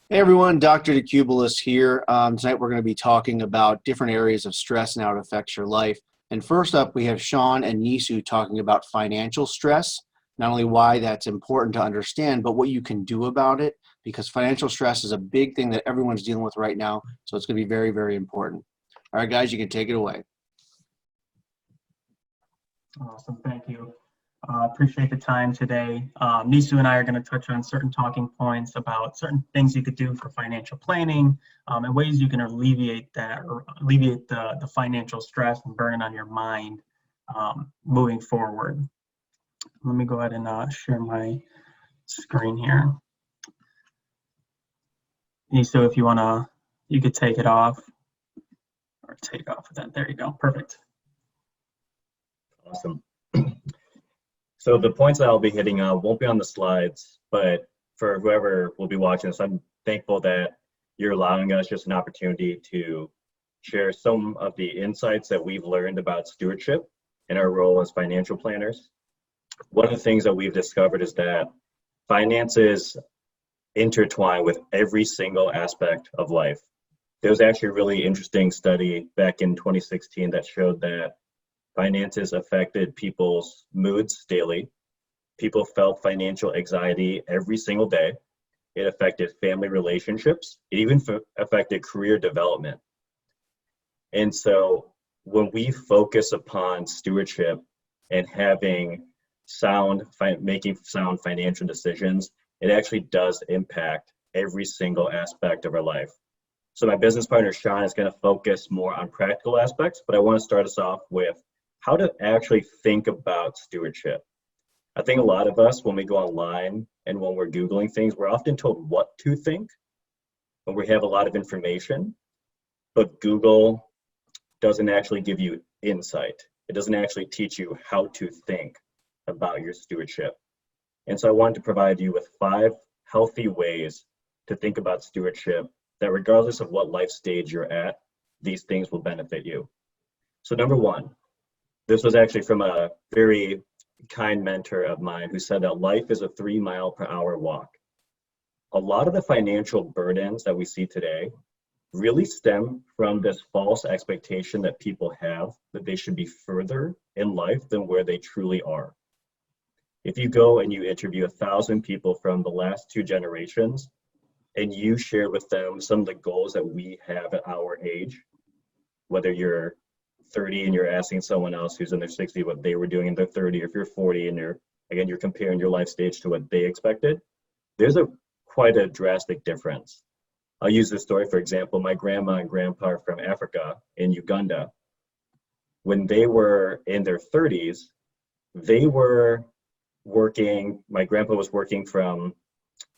Hey everyone, Dr. DeCubellis here. Tonight we're going to be talking about different areas of stress and how it affects your life. And first up, we have Sean and Nisu talking about financial stress, not only why that's important to understand, but what you can do about it, because financial stress is a big thing that everyone's dealing with right now. So it's going to be very, very important. All right, guys, you can take it away. Awesome, thank you. Appreciate the time today. Nisu and I are going to touch on certain talking points about certain things you could do for financial planning and ways you can alleviate that or alleviate the financial stress and burden on your mind moving forward. Let me go ahead and share my screen here. Nisu, if you want to, you could take it off or take off of that. There you go. Perfect. Awesome. So the points that I'll be hitting won't be on the slides, but for whoever will be watching this, I'm thankful that you're allowing us just an opportunity to share some of the insights that we've learned about stewardship and our role as financial planners. One of the things that we've discovered is that finances intertwine with every single aspect of life. There was actually a really interesting study back in 2016 that showed that finances affected people's moods daily. People felt financial anxiety every single day. It affected family relationships. It even affected career development. And so when we focus upon stewardship and having making sound financial decisions, it actually does impact every single aspect of our life. So my business partner, Sean, is going to focus more on practical aspects, but I want to start us off with how to actually think about stewardship. I think a lot of us, when we go online and when we're Googling things, we're often told what to think when we have a lot of information, but Google doesn't actually give you insight. It doesn't actually teach you how to think about your stewardship. And so I wanted to provide you with 5 healthy ways to think about stewardship that regardless of what life stage you're at, these things will benefit you. So number 1, this was actually from a very kind mentor of mine who said that life is a 3-mile-per-hour walk. A lot of the financial burdens that we see today really stem from this false expectation that people have that they should be further in life than where they truly are. If you go and you interview 1,000 people from the last 2 generations and you share with them some of the goals that we have at our age, whether you're 30 and you're asking someone else who's in their 60s what they were doing in their 30, or if you're 40 and you're comparing your life stage to what they expected, there's quite a drastic difference. I'll use this story for example. My grandma and grandpa are from Africa in Uganda. When they were in their 30s, they were working, my grandpa was working from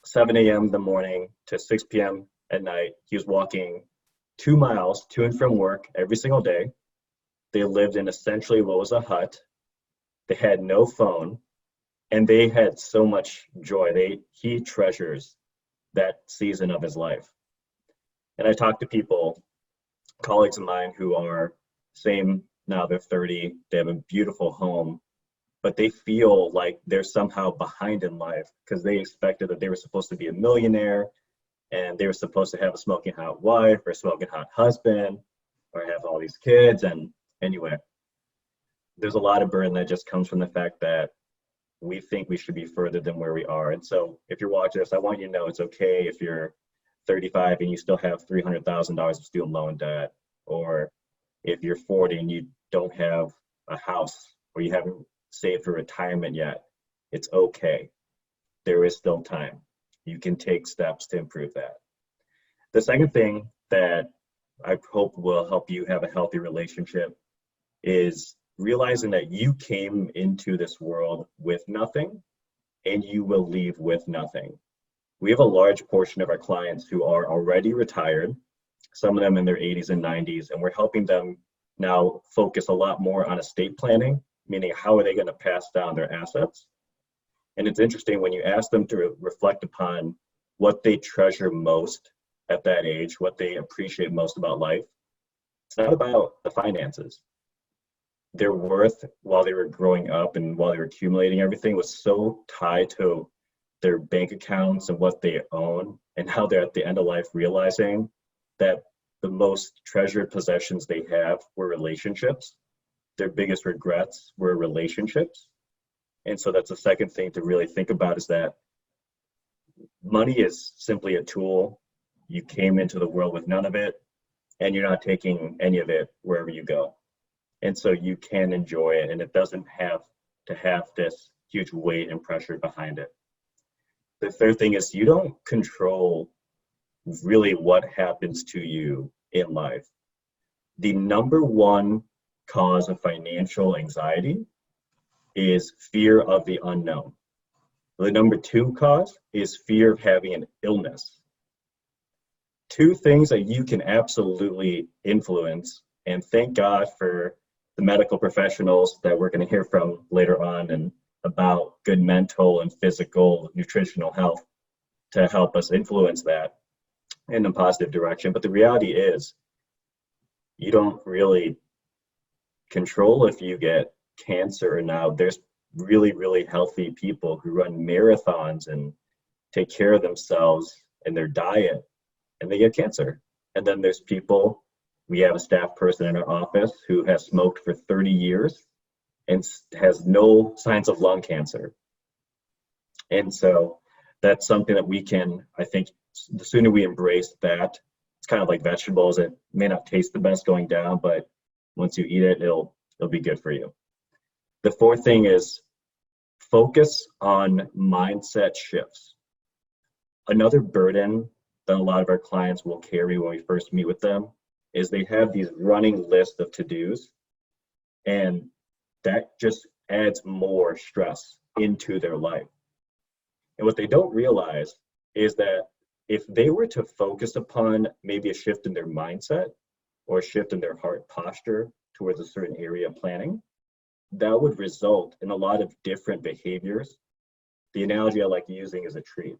7 a.m. in the morning to 6 p.m. at night. He was walking 2 miles to and from work every single day. They lived in essentially what was a hut. They had no phone, and they had so much joy. He treasures that season of his life. And I talk to people, colleagues of mine who are same now, they're 30, they have a beautiful home, but they feel like they're somehow behind in life because they expected that they were supposed to be a millionaire and they were supposed to have a smoking hot wife or a smoking hot husband or have all these kids. And anyway, there's a lot of burden that just comes from the fact that we think we should be further than where we are. And so if you're watching this, I want you to know it's okay if you're 35 and you still have $300,000 of student loan debt, or if you're 40 and you don't have a house or you haven't saved for retirement yet. It's okay. There is still time. You can take steps to improve that. The second thing that I hope will help you have a healthy relationship is realizing that you came into this world with nothing and you will leave with nothing. We have a large portion of our clients who are already retired, some of them in their 80s and 90s, and we're helping them now focus a lot more on estate planning, meaning how are they going to pass down their assets. And it's interesting when you ask them to reflect upon what they treasure most at that age, what they appreciate most about life. It's not about the finances. Their worth while they were growing up and while they were accumulating everything was so tied to their bank accounts and what they own, and how they're at the end of life realizing that the most treasured possessions they have were relationships. Their biggest regrets were relationships. And so that's the second thing to really think about, is that money is simply a tool. You came into the world with none of it, and you're not taking any of it wherever you go. And so you can enjoy it, and it doesn't have to have this huge weight and pressure behind it. The third thing is, you don't control really what happens to you in life. The number one cause of financial anxiety is fear of the unknown. The number two cause is fear of having an illness. Two things that you can absolutely influence, and thank God for the medical professionals that we're going to hear from later on, and about good mental and physical nutritional health to help us influence that in a positive direction. But the reality is, you don't really control if you get cancer or not. There's really, really healthy people who run marathons and take care of themselves and their diet, and they get cancer. And then there's people, we have a staff person in our office who has smoked for 30 years and has no signs of lung cancer. And so that's something that we can, I think, the sooner we embrace that, it's kind of like vegetables. It may not taste the best going down, but once you eat it, it'll be good for you. The fourth thing is focus on mindset shifts. Another burden that a lot of our clients will carry when we first meet with them is they have these running lists of to-dos, and that just adds more stress into their life. And what they don't realize is that if they were to focus upon maybe a shift in their mindset or a shift in their heart posture towards a certain area of planning, that would result in a lot of different behaviors. The analogy I like using is a tree.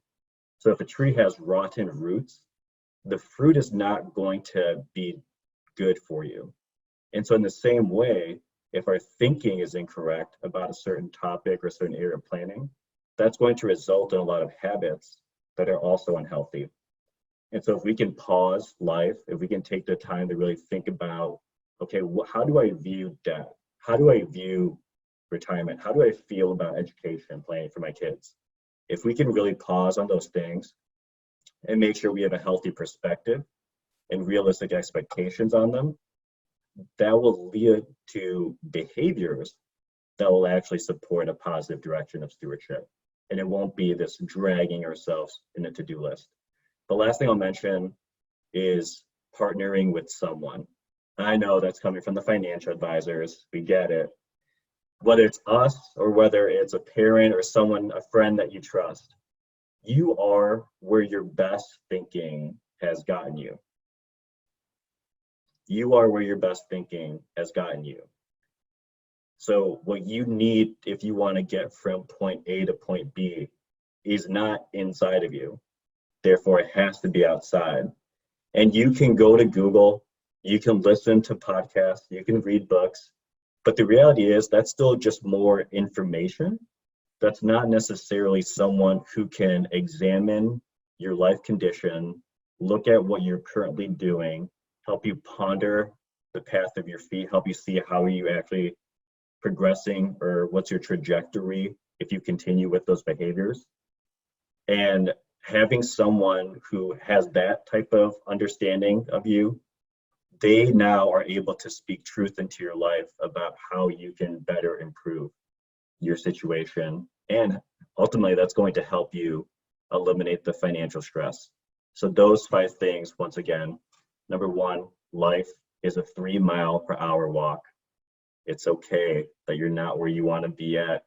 So if a tree has rotten roots, the fruit is not going to be good for you. And so in the same way, if our thinking is incorrect about a certain topic or a certain area of planning, that's going to result in a lot of habits that are also unhealthy. And so if we can pause life, if we can take the time to really think about, okay, how do I view debt? How do I view retirement? How do I feel about education, planning for my kids? If we can really pause on those things and make sure we have a healthy perspective and realistic expectations on them, that will lead to behaviors that will actually support a positive direction of stewardship. And it won't be this dragging ourselves in a to-do list. The last thing I'll mention is partnering with someone. I know that's coming from the financial advisors. We get it. Whether it's us or whether it's a parent or someone, a friend that you trust, you are where your best thinking has gotten you. You are where your best thinking has gotten you. So what you need if you want to get from point A to point B is not inside of you. Therefore, it has to be outside. And you can go to Google, you can listen to podcasts, you can read books, but the reality is that's still just more information. That's not necessarily someone who can examine your life condition, look at what you're currently doing, help you ponder the path of your feet, help you see how are you actually progressing, or what's your trajectory if you continue with those behaviors. And having someone who has that type of understanding of you, they now are able to speak truth into your life about how you can better improve your situation. And ultimately, that's going to help you eliminate the financial stress. So those 5 things, once again, number 1, life is a 3-mile-per-hour walk. It's okay that you're not where you want to be at.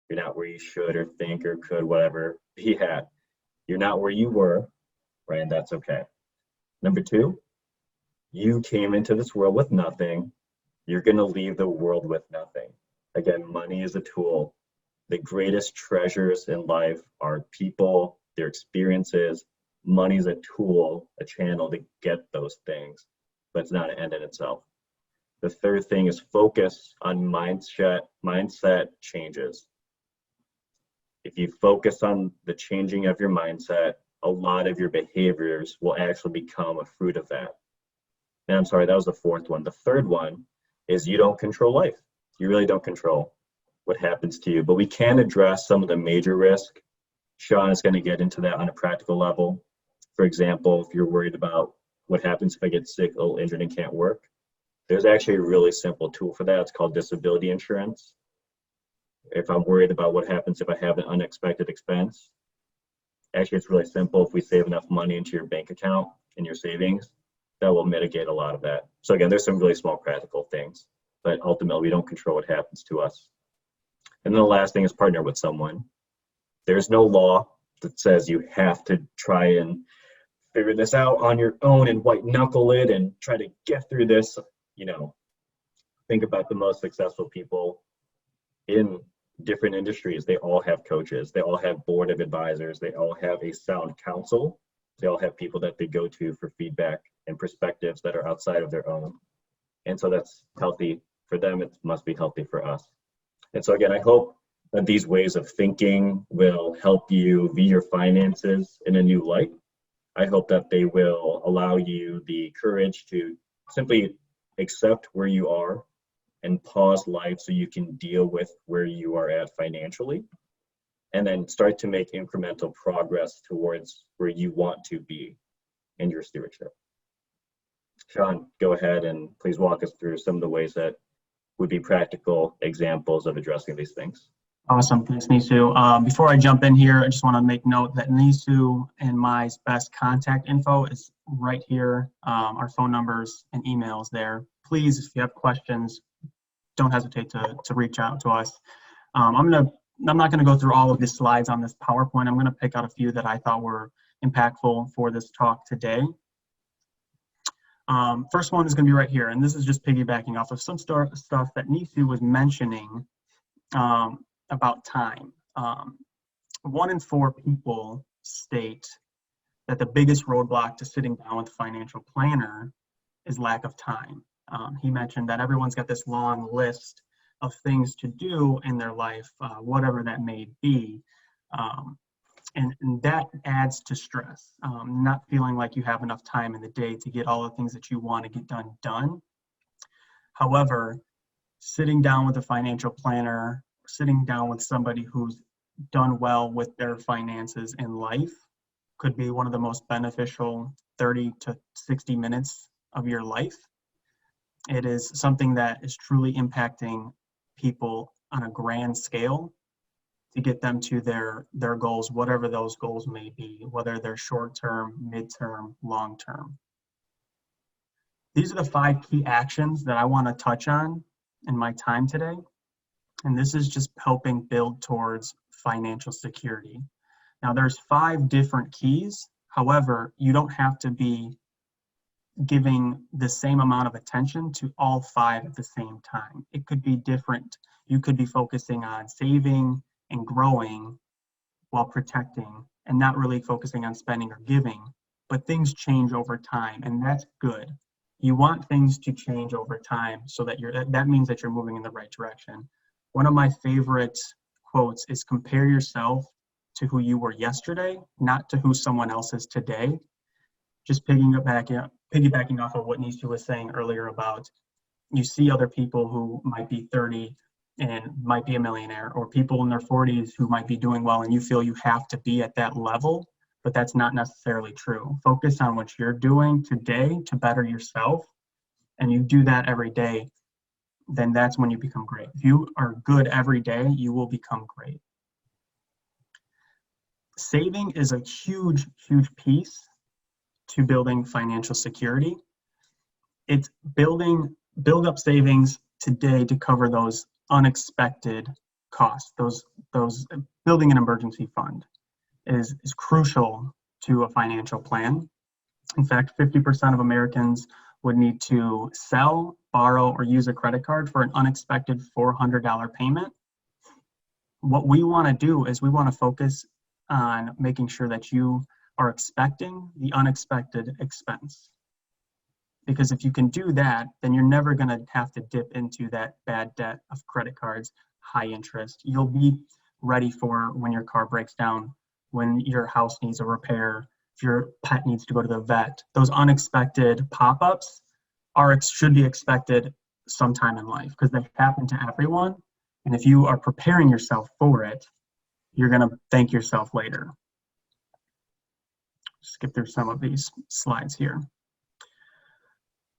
You're not where you should or think or could, whatever, be at. You're not where you were, right? And that's okay. Number 2, you came into this world with nothing. You're going to leave the world with nothing. Again, money is a tool. The greatest treasures in life are people, their experiences. Money is a tool, a channel to get those things, but it's not an end in itself. The third thing is focus on mindset changes. If you focus on the changing of your mindset, a lot of your behaviors will actually become a fruit of that. And I'm sorry, that was the fourth one. The third one is you don't control life. You really don't control what happens to you, but we can address some of the major risk. Sean is going to get into that on a practical level. For example, if you're worried about what happens if I get sick, ill, injured, and can't work, there's actually a really simple tool for that. It's called disability insurance. If I'm worried about what happens if I have an unexpected expense, actually it's really simple. If we save enough money into your bank account and your savings, that will mitigate a lot of that. So again, there's some really small practical things, but ultimately we don't control what happens to us. And then the last thing is partner with someone. There's no law that says you have to try and figure this out on your own and white knuckle it and try to get through this. You know, think about the most successful people in different industries. They all have coaches. They all have board of advisors. They all have a sound counsel. They all have people that they go to for feedback and perspectives that are outside of their own. And so that's healthy for them. It must be healthy for us. And so again, I hope that these ways of thinking will help you view your finances in a new light. I hope that they will allow you the courage to simply accept where you are and pause life so you can deal with where you are at financially, and then start to make incremental progress towards where you want to be in your stewardship. Sean, go ahead and please walk us through some of the ways that would be practical examples of addressing these things. Awesome, thanks Nisu. Before I jump in here, I just want to make note that Nisu and my best contact info is right here. Our phone numbers and emails there. Please, if you have questions, don't hesitate to reach out to us. I'm not gonna go through all of the slides on this PowerPoint. I'm gonna pick out a few that I thought were impactful for this talk today. First one is gonna be right here, and this is just piggybacking off of some stuff that Nisu was mentioning about time. 1 in 4 people state that the biggest roadblock to sitting down with a financial planner is lack of time. He mentioned that everyone's got this long list of things to do in their life, whatever that may be. And that adds to stress, not feeling like you have enough time in the day to get all the things that you want to get done. However, sitting down with a financial planner, sitting down with somebody who's done well with their finances in life could be one of the most beneficial 30 to 60 minutes of your life. It is something that is truly impacting people on a grand scale to get them to their goals, whatever those goals may be, whether they're short-term, mid-term, long-term. These are the 5 key actions that I want to touch on in my time today. And this is just helping build towards financial security. Now there's 5 different keys. However, you don't have to be giving the same amount of attention to all 5 at the same time. It could be different. You could be focusing on saving and growing while protecting and not really focusing on spending or giving, but things change over time, and that's good. You want things to change over time so that that means that you're moving in the right direction. One of my favorite quotes is compare yourself to who you were yesterday, not to who someone else is today. Just piggybacking off of what Nisu was saying earlier about you see other people who might be 30 and might be a millionaire, or people in their 40s who might be doing well, and you feel you have to be at that level, but that's not necessarily true. Focus on what you're doing today to better yourself, and you do that every day, then that's when you become great. If you are good every day, you will become great. Saving is a huge, huge piece to building financial security. It's build up savings today to cover those unexpected costs. Those building an emergency fund is crucial to a financial plan. In fact, 50% of Americans would need to sell, borrow, or use a credit card for an unexpected $400 payment. What we want to do is we want to focus on making sure that you are expecting the unexpected expense. Because if you can do that, then you're never going to have to dip into that bad debt of credit cards, high interest. You'll be ready for when your car breaks down, when your house needs a repair, if your pet needs to go to the vet. Those unexpected pop-ups should be expected sometime in life because they happen to everyone. And if you are preparing yourself for it, you're going to thank yourself later. Skip through some of these slides here.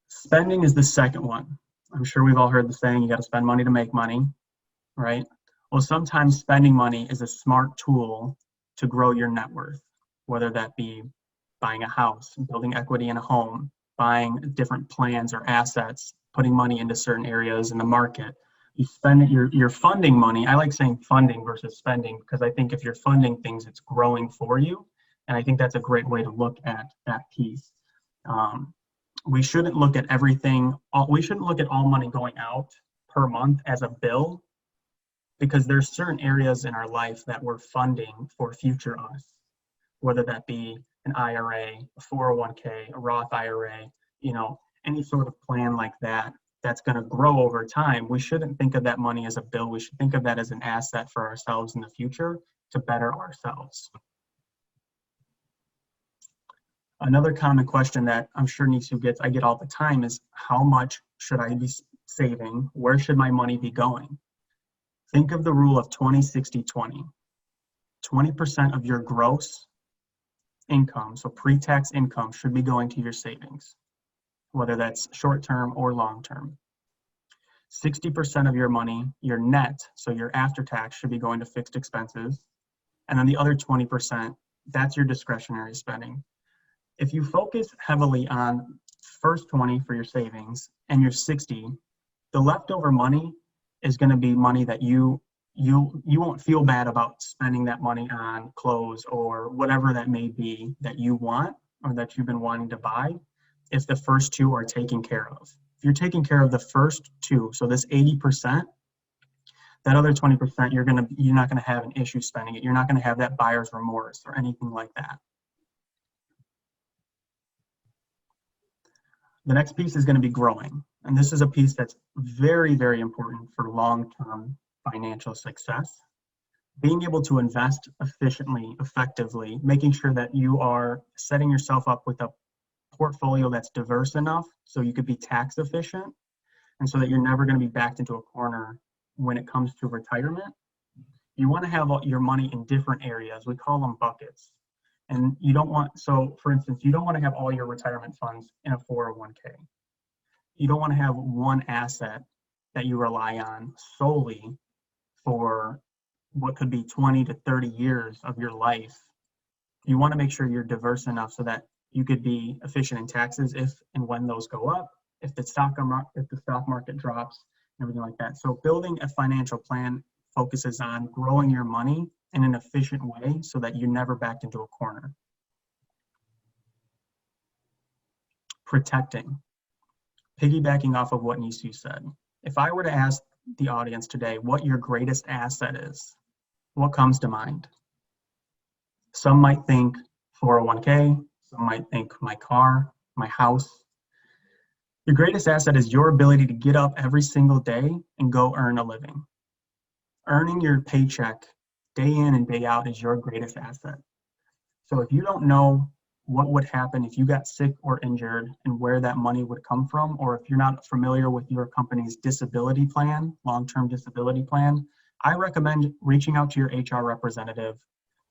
Spending is the second one. I'm sure we've all heard the saying, you got to spend money to make money, right? Well, sometimes spending money is a smart tool to grow your net worth, whether that be buying a house, building equity in a home, buying different plans or assets, putting money into certain areas in the market. You spend it, you're funding money. I like saying funding versus spending because I think if you're funding things, it's growing for you. And I think that's a great way to look at that piece. We shouldn't look at everything, we shouldn't look at all money going out per month as a bill, because there's certain areas in our life that we're funding for future us, whether that be an IRA, a 401k, a Roth IRA, any sort of plan like that, that's going to grow over time. We shouldn't think of that money as a bill. We should think of that as an asset for ourselves in the future to better ourselves. Another common question that I'm sure Nisu gets, I get all the time, is how much should I be saving? Where should my money be going? Think of the rule of 20-60-20. 20% of your gross income, so pre-tax income, should be going to your savings, whether that's short-term or long-term. 60% of your money, your net, so your after-tax, should be going to fixed expenses. And then the other 20%, that's your discretionary spending. If you focus heavily on first 20 for your savings and your 60, the leftover money is going to be money that you won't feel bad about spending that money on clothes or whatever that may be that you want or that you've been wanting to buy, if the first two are taken care of. If you're taking care of the first two, so this 80%, that other 20%, you're not going to have an issue spending it. You're not going to have that buyer's remorse or anything like that. The next piece is going to be growing. And this is a piece that's very, very important for long-term financial success. Being able to invest efficiently, effectively, making sure that you are setting yourself up with a portfolio that's diverse enough so you could be tax efficient and so that you're never going to be backed into a corner when it comes to retirement. You want to have your money in different areas. We call them buckets. And you don't want, so for instance, you don't want to have all your retirement funds in a 401k. You don't want to have one asset that you rely on solely for what could be 20 to 30 years of your life. You want to make sure you're diverse enough so that you could be efficient in taxes if and when those go up, if the stock market drops, and everything like that. So building a financial plan focuses on growing your money in an efficient way so that you're never backed into a corner. Protecting. Piggybacking off of what Nisu said. If I were to ask the audience today what your greatest asset is, what comes to mind? Some might think 401k, some might think my car, my house. Your greatest asset is your ability to get up every single day and go earn a living. Earning your paycheck day in and day out is your greatest asset. So if you don't know what would happen if you got sick or injured and where that money would come from, or if you're not familiar with your company's disability plan, long-term disability plan, I recommend reaching out to your HR representative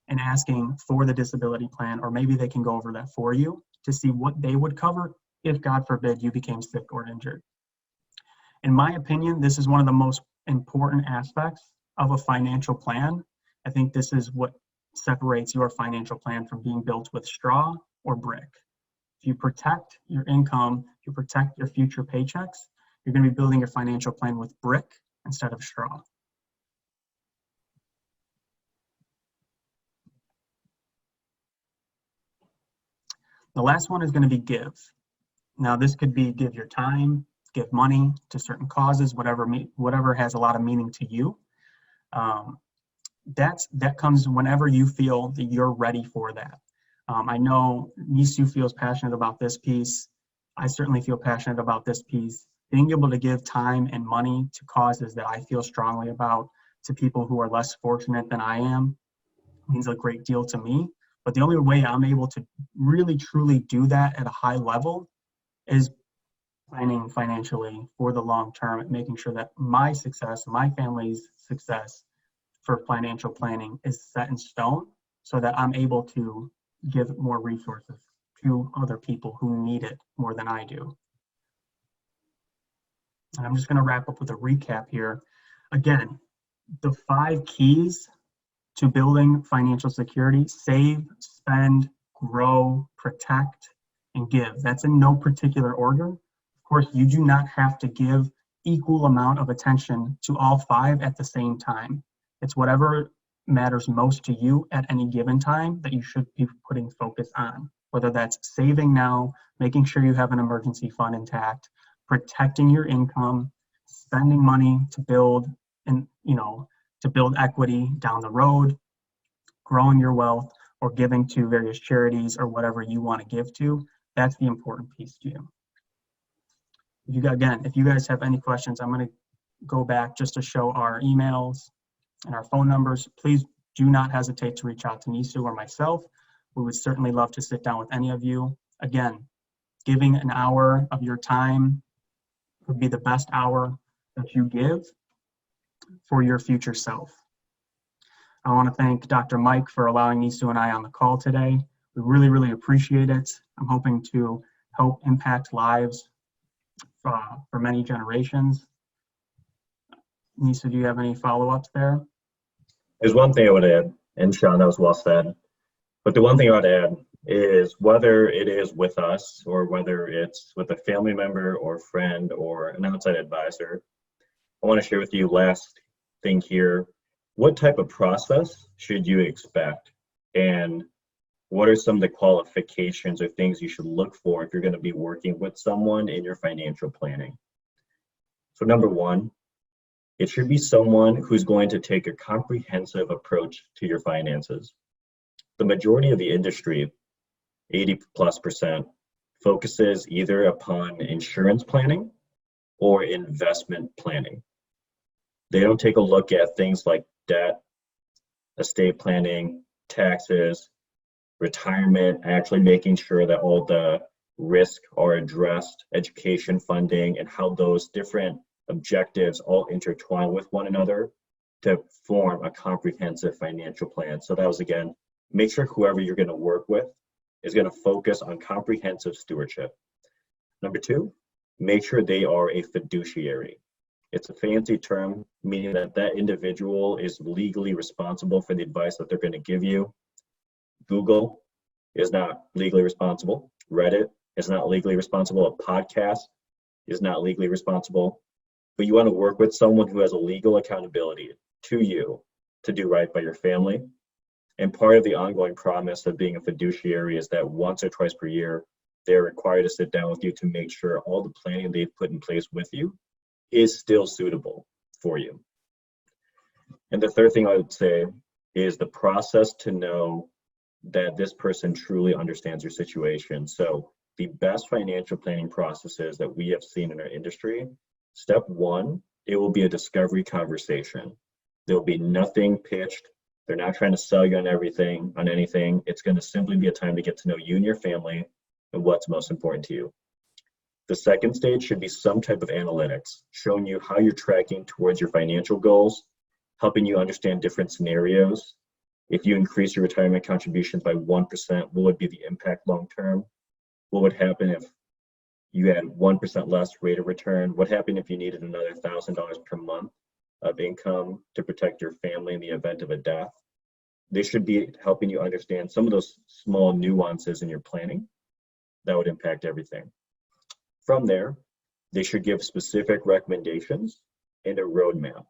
and asking for the disability plan, or maybe they can go over that for you to see what they would cover if, God forbid, you became sick or injured. In my opinion, this is one of the most important aspects of a financial plan. I think this is what separates your financial plan from being built with straw or brick. If you protect your income, if you protect your future paychecks, you're going to be building your financial plan with brick instead of straw. The last one is going to be give. Now, this could be give your time, give money to certain causes, whatever has a lot of meaning to you. That comes whenever you feel that you're ready for that. I know Nisu feels passionate about this piece. I certainly feel passionate about this piece. Being able to give time and money to causes that I feel strongly about, to people who are less fortunate than I am. It means a great deal to me. But the only way I'm able to really truly do that at a high level is planning financially for the long term, making sure that my success, my family's success for financial planning is set in stone so that I'm able to give more resources to other people who need it more than I do. And I'm just going to wrap up with a recap here. Again, the 5 keys to building financial security: save, spend, grow, protect, and give. That's in no particular order. Of course, you do not have to give equal amount of attention to all 5 at the same time. It's whatever matters most to you at any given time that you should be putting focus on, whether that's saving now, making sure you have an emergency fund intact, protecting your income, spending money to build equity down the road, growing your wealth, or giving to various charities or whatever you want to give to. That's the important piece to you. If you guys have any questions, I'm going to go back just to show our emails and our phone numbers. Please do not hesitate to reach out to Nisu or myself. We would certainly love to sit down with any of you. Again, giving an hour of your time would be the best hour that you give for your future self. I want to thank Dr. Mike for allowing Nisu and I on the call today. We really, really appreciate it. I'm hoping to help impact lives for many generations. Nisu, do you have any follow-ups there? There's one thing I would add, and Sean, that was well said. But the one thing I would add is whether it is with us or whether it's with a family member or friend or an outside advisor, I want to share with you last thing here. What type of process should you expect? And what are some of the qualifications or things you should look for if you're going to be working with someone in your financial planning? So number one, it should be someone who's going to take a comprehensive approach to your finances. The majority of the industry, 80+%, focuses either upon insurance planning or investment planning. They don't take a look at things like debt, estate planning, taxes, retirement, actually making sure that all the risks are addressed, education funding, and how those different objectives all intertwine with one another to form a comprehensive financial plan. So that was, again, make sure whoever you're going to work with is going to focus on comprehensive stewardship. Number two, make sure they are a fiduciary. It's a fancy term, meaning that that individual is legally responsible for the advice that they're going to give you. Google is not legally responsible. Reddit is not legally responsible. A podcast is not legally responsible. But you want to work with someone who has a legal accountability to you to do right by your family. And part of the ongoing promise of being a fiduciary is that once or twice per year, they're required to sit down with you to make sure all the planning they've put in place with you is still suitable for you. And the third thing I would say is the process to know that this person truly understands your situation. So the best financial planning processes that we have seen in our industry, step one, it will be a discovery conversation. There will be nothing pitched. They're not trying to sell you on anything. It's going to simply be a time to get to know you and your family and what's most important to you. The second stage should be some type of analytics, showing you how you're tracking towards your financial goals, helping you understand different scenarios. If you increase your retirement contributions by 1%, what would be the impact long term? What would happen if you had 1% less rate of return? What happened if you needed another $1,000 per month of income to protect your family in the event of a death? They should be helping you understand some of those small nuances in your planning that would impact everything. From there, they should give specific recommendations and a roadmap.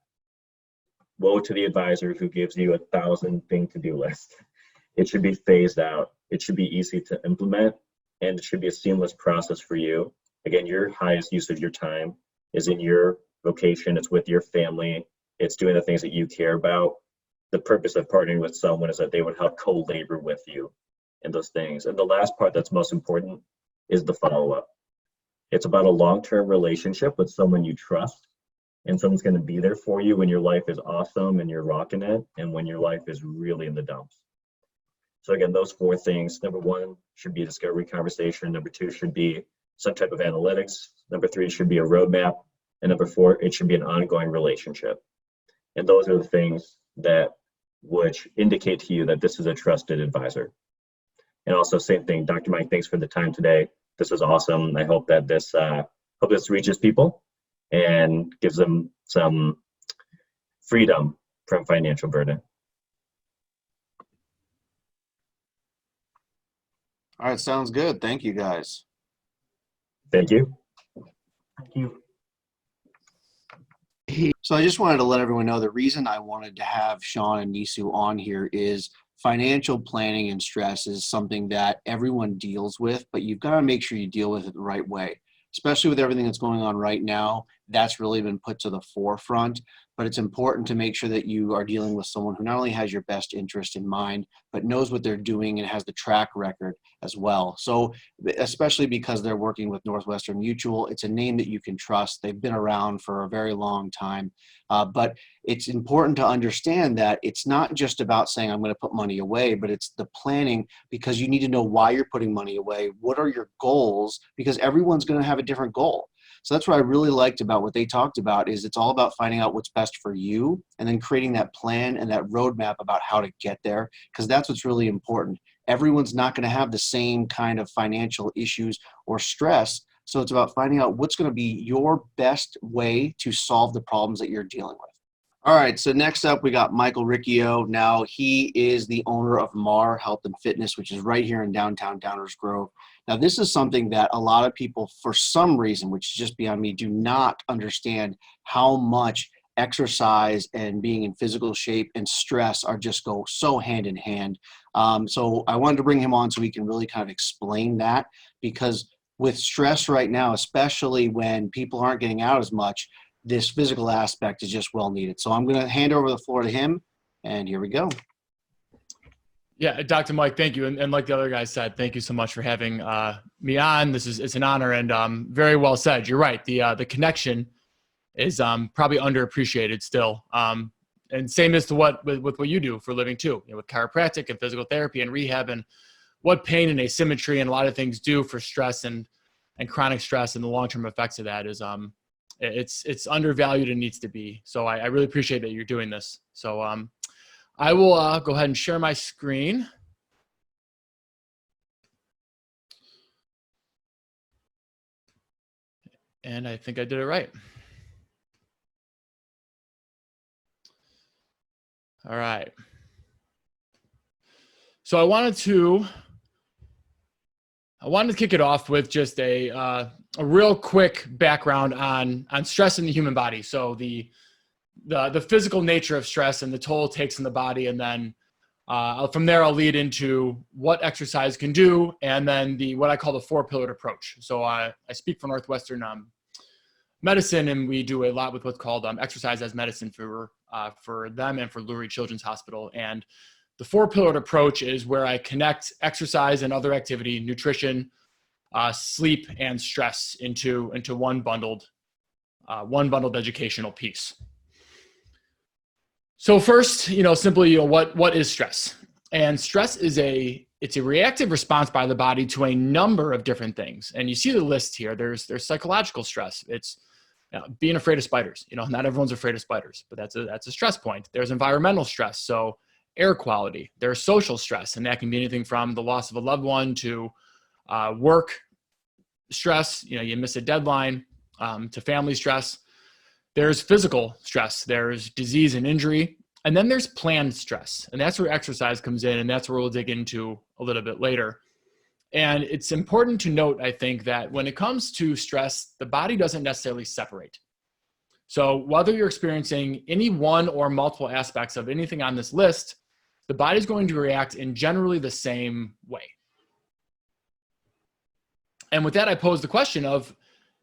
Woe to the advisor who gives you 1,000 thing to-do list. It should be phased out. It should be easy to implement, and it should be a seamless process for you. Again, your highest use of your time is in your vocation. It's with your family. It's doing the things that you care about. The purpose of partnering with someone is that they would help co-labor with you in those things. And the last part that's most important is the follow-up. It's about a long-term relationship with someone you trust and someone's going to be there for you when your life is awesome and you're rocking it, and when your life is really in the dumps. So again, those 4 things. Number 1 should be a discovery conversation. Number 2 should be some type of analytics. Number 3 should be a roadmap. And number 4, it should be an ongoing relationship. And those are the things that would indicate to you that this is a trusted advisor. And also, same thing, Dr. Mike, thanks for the time today. This was awesome. I hope that this reaches people and gives them some freedom from financial burden. All right, sounds good. Thank you, guys. Thank you. Thank you. So I just wanted to let everyone know the reason I wanted to have Sean and Nisu on here is financial planning and stress is something that everyone deals with, but you've got to make sure you deal with it the right way, especially with everything that's going on right now. That's really been put to the forefront, but it's important to make sure that you are dealing with someone who not only has your best interest in mind, but knows what they're doing and has the track record as well. So especially because they're working with Northwestern Mutual, it's a name that you can trust. They've been around for a very long time, but it's important to understand that it's not just about saying, I'm going to put money away, but it's the planning, because you need to know why you're putting money away. What are your goals? Because everyone's going to have a different goal. So that's what I really liked about what they talked about, is it's all about finding out what's best for you and then creating that plan and that roadmap about how to get there, because that's what's really important. Everyone's not going to have the same kind of financial issues or stress. So it's about finding out what's going to be your best way to solve the problems that you're dealing with. All right, so next up we got Michael Ricchio. Now he is the owner of MAR Health and Fitness, which is right here in downtown Downers Grove. Now this is something that a lot of people, for some reason, which is just beyond me, do not understand how much exercise and being in physical shape and stress are just go so hand in hand. So I wanted to bring him on so he can really kind of explain that, because with stress right now, especially when people aren't getting out as much, this physical aspect is just well needed. So I'm going to hand over the floor to him, and here we go. Yeah, Dr. Mike, thank you. And like the other guys said, thank you so much for having me on. It's an honor, and very well said. You're right. The connection is probably underappreciated still. And same as to with what you do for a living too, with chiropractic and physical therapy and rehab, and what pain and asymmetry and a lot of things do for stress and chronic stress, and the long-term effects of that is it's undervalued and needs to be. So I really appreciate that you're doing this. So I will go ahead and share my screen. And I think I did it right. All right. So I wanted to kick it off with just a real quick background on stress in the human body. So the physical nature of stress and the toll it takes on the body, and then from there I'll lead into what exercise can do, and then what I call the 4-pillared approach. So I speak for Northwestern Medicine, and we do a lot with what's called exercise as medicine for them and for Lurie Children's Hospital. And the 4-pillared approach is where I connect exercise and other activity, nutrition, sleep, and stress into one bundled educational piece. So first, simply, what is stress? And stress is it's a reactive response by the body to a number of different things. And you see the list here. There's psychological stress. It's being afraid of spiders. Not everyone's afraid of spiders, but that's a stress point. There's environmental stress. So air quality. There's social stress, and that can be anything from the loss of a loved one to work stress. You miss a deadline, to family stress. There's physical stress. There's disease and injury. And then there's planned stress. And that's where exercise comes in. And that's where we'll dig into a little bit later. And it's important to note, I think, that when it comes to stress, the body doesn't necessarily separate. So whether you're experiencing any one or multiple aspects of anything on this list, the body's going to react in generally the same way. And with that, I pose the question of,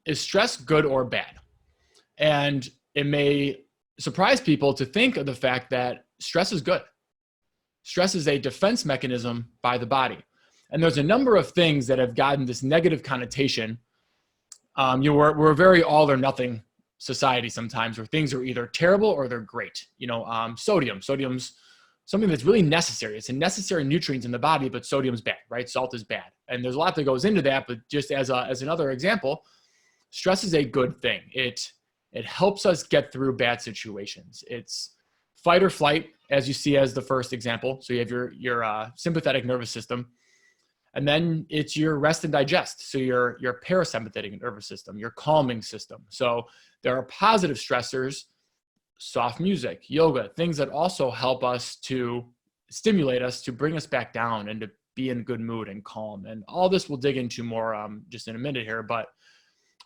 is stress good or bad? And it may surprise people to think of the fact that stress is good. Stress is a defense mechanism by the body. And there's a number of things that have gotten this negative connotation. We're very all or nothing society sometimes where things are either terrible or they're great. Sodium's something that's really necessary. It's a necessary nutrient in the body, but sodium's bad, right? Salt is bad. And there's a lot that goes into that, but just as another example, stress is a good thing. It helps us get through bad situations. It's fight or flight, as you see as the first example. So you have your sympathetic nervous system, and then it's your rest and digest. So your parasympathetic nervous system, your calming system. So there are positive stressors, soft music, yoga, things that also help us to stimulate us, to bring us back down and to be in good mood and calm. And all this we'll dig into more just in a minute here, but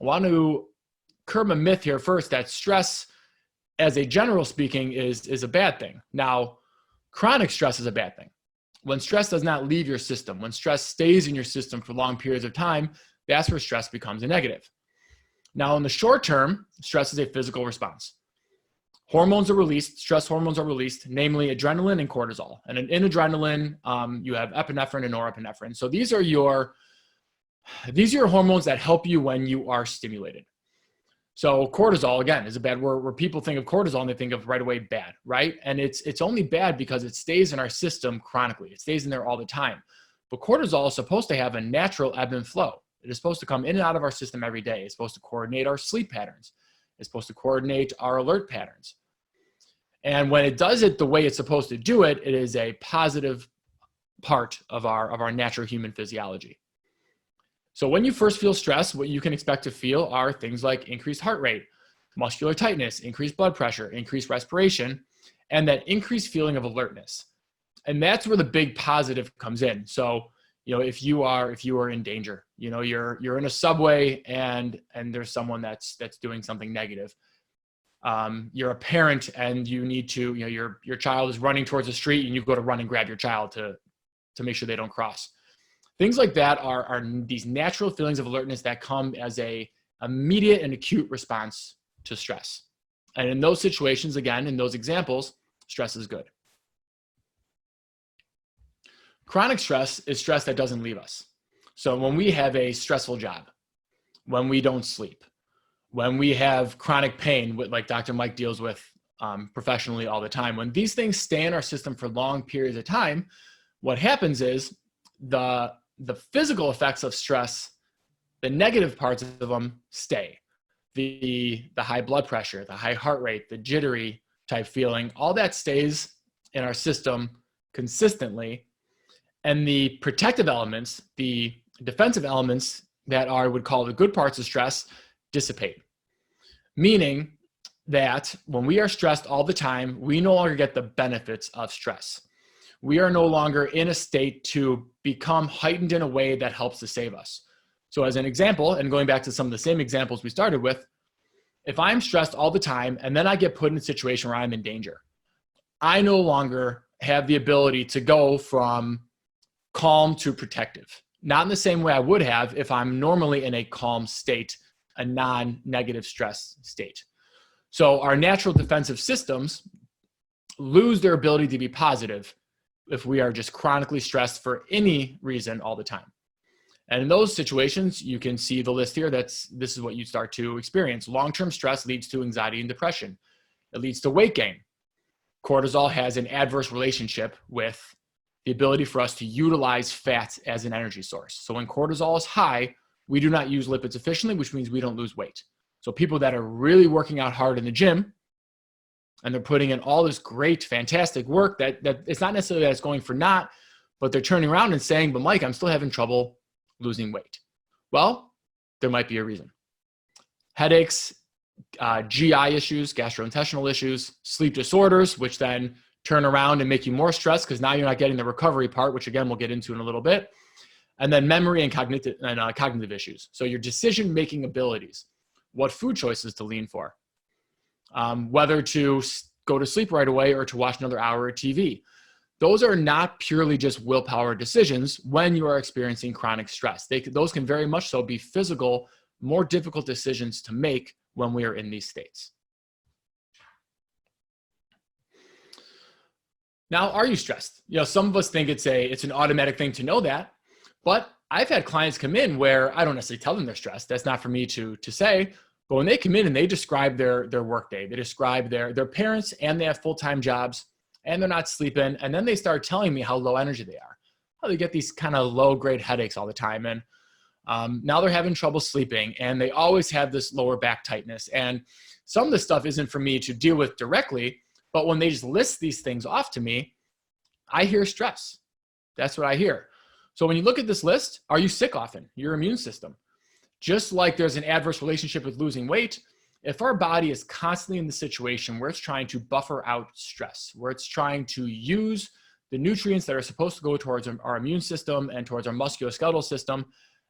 I want to curb a myth here first that stress, as a general speaking, is a bad thing. Now, chronic stress is a bad thing. When stress does not leave your system, when stress stays in your system for long periods of time, that's where stress becomes a negative. Now, in the short term, stress is a physical response. Stress hormones are released, namely adrenaline and cortisol. And in adrenaline, you have epinephrine and norepinephrine. So these are your hormones that help you when you are stimulated. So cortisol, again, is a bad word where people think of cortisol and they think of right away bad, right? And it's only bad because it stays in our system chronically. It stays in there all the time. But cortisol is supposed to have a natural ebb and flow. It is supposed to come in and out of our system every day. It's supposed to coordinate our sleep patterns. It's supposed to coordinate our alert patterns. And when it does it the way it's supposed to do it, it is a positive part of our natural human physiology. So when you first feel stress, what you can expect to feel are things like increased heart rate, muscular tightness, increased blood pressure, increased respiration, and that increased feeling of alertness. And that's where the big positive comes in. So, if you are in danger, you're in a subway and there's someone that's doing something negative. You're a parent and you need to, your child is running towards the street and you go to run and grab your child to make sure they don't cross. Things like that are these natural feelings of alertness that come as a immediate and acute response to stress. And in those situations, again, in those examples, stress is good. Chronic stress is stress that doesn't leave us. So when we have a stressful job, when we don't sleep, when we have chronic pain, like Dr. Mike deals with professionally all the time, when these things stay in our system for long periods of time, what happens is the physical effects of stress, the negative parts of them stay. The high blood pressure, the high heart rate, the jittery type feeling, all that stays in our system consistently. And the protective elements, the defensive elements that I would call the good parts of stress, dissipate. Meaning that when we are stressed all the time, we no longer get the benefits of stress. We are no longer in a state to become heightened in a way that helps to save us. So as an example, and going back to some of the same examples we started with, if I'm stressed all the time and then I get put in a situation where I'm in danger, I no longer have the ability to go from calm to protective. Not in the same way I would have if I'm normally in a calm state, a non-negative stress state. So our natural defensive systems lose their ability to be positive if we are just chronically stressed for any reason all the time. And in those situations, you can see the list here. This is what you start to experience. Long-term stress leads to anxiety and depression. It leads to weight gain. Cortisol has an adverse relationship with the ability for us to utilize fats as an energy source. So when cortisol is high, we do not use lipids efficiently, which means we don't lose weight. So people that are really working out hard in the gym and they're putting in all this great, fantastic work that it's not necessarily that it's going for naught, but they're turning around and saying, but Mike, I'm still having trouble losing weight. Well, there might be a reason. Headaches, GI issues, gastrointestinal issues, sleep disorders, which then turn around and make you more stressed because now you're not getting the recovery part, which again, we'll get into in a little bit. And then memory and cognitive issues. So your decision-making abilities, what food choices to lean for, whether to go to sleep right away or to watch another hour of TV. Those are not purely just willpower decisions when you are experiencing chronic stress. Those can very much so be physical, more difficult decisions to make when we are in these states. Now, are you stressed? Some of us think it's an automatic thing to know that, but I've had clients come in where I don't necessarily tell them they're stressed. That's not for me to say, But when they come in and they describe their workday, they describe their parents, and they have full-time jobs, and they're not sleeping, and then they start telling me how low energy they are. How they get these kind of low-grade headaches all the time, and now they're having trouble sleeping, and they always have this lower back tightness. And some of this stuff isn't for me to deal with directly, but when they just list these things off to me, I hear stress. That's what I hear. So when you look at this list, are you sick often? Your immune system. Just like there's an adverse relationship with losing weight, if our body is constantly in the situation where it's trying to buffer out stress, where it's trying to use the nutrients that are supposed to go towards our immune system and towards our musculoskeletal system,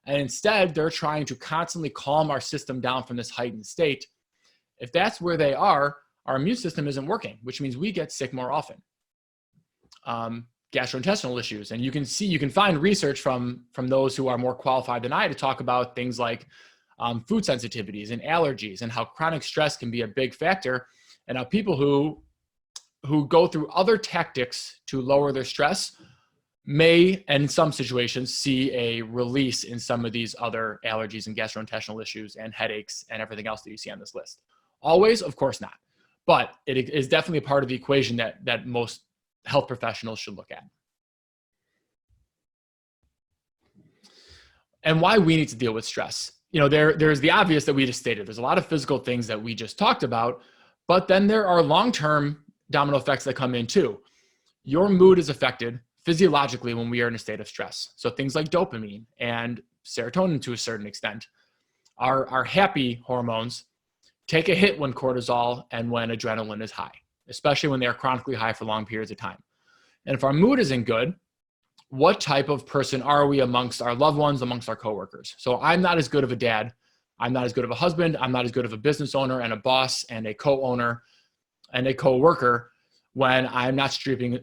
and instead they're trying to constantly calm our system down from this heightened state, if that's where they are, our immune system isn't working, which means we get sick more often. Gastrointestinal issues. And you can find research from those who are more qualified than I to talk about things like food sensitivities and allergies, and how chronic stress can be a big factor, and how people who go through other tactics to lower their stress may, in some situations, see a release in some of these other allergies and gastrointestinal issues and headaches and everything else that you see on this list. Always, of course not. But it is definitely a part of the equation that most health professionals should look at. And why we need to deal with stress. There's the obvious that we just stated. There's a lot of physical things that we just talked about, but then there are long-term domino effects that come in too. Your mood is affected physiologically when we are in a state of stress. So things like dopamine and serotonin, to a certain extent, our happy hormones take a hit when cortisol and when adrenaline is high, especially when they are chronically high for long periods of time. And if our mood isn't good, what type of person are we amongst our loved ones, amongst our coworkers? So I'm not as good of a dad. I'm not as good of a husband. I'm not as good of a business owner and a boss and a co-owner and a co-worker when I'm not sleeping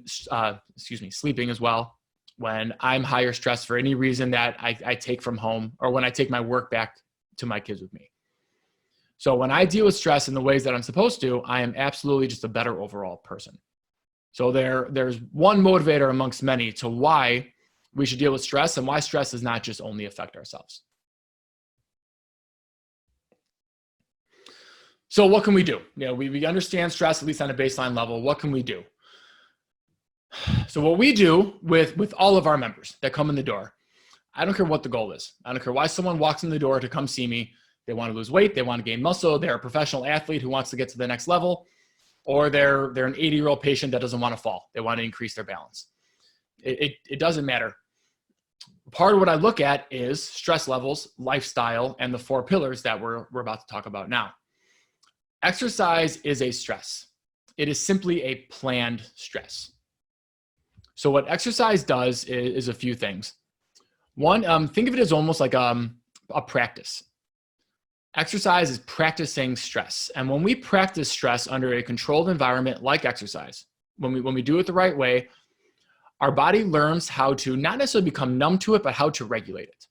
as well, when I'm higher stress for any reason that I take from home, or when I take my work back to my kids with me. So when I deal with stress in the ways that I'm supposed to, I am absolutely just a better overall person. So there's one motivator amongst many to why we should deal with stress, and why stress does not just only affect ourselves. So what can we do? We understand stress, at least on a baseline level. What can we do? So what we do with all of our members that come in the door, I don't care what the goal is. I don't care why someone walks in the door to come see me. They want to lose weight. They want to gain muscle. They're a professional athlete who wants to get to the next level, or they're an 80-year-old patient that doesn't want to fall. They want to increase their balance. It doesn't matter. Part of what I look at is stress levels, lifestyle, and the 4 pillars that we're about to talk about now. Exercise is a stress. It is simply a planned stress. So what exercise does is a few things. One, think of it as almost like a practice. Exercise is practicing stress. And when we practice stress under a controlled environment like exercise, when we do it the right way, our body learns how to not necessarily become numb to it, but how to regulate it.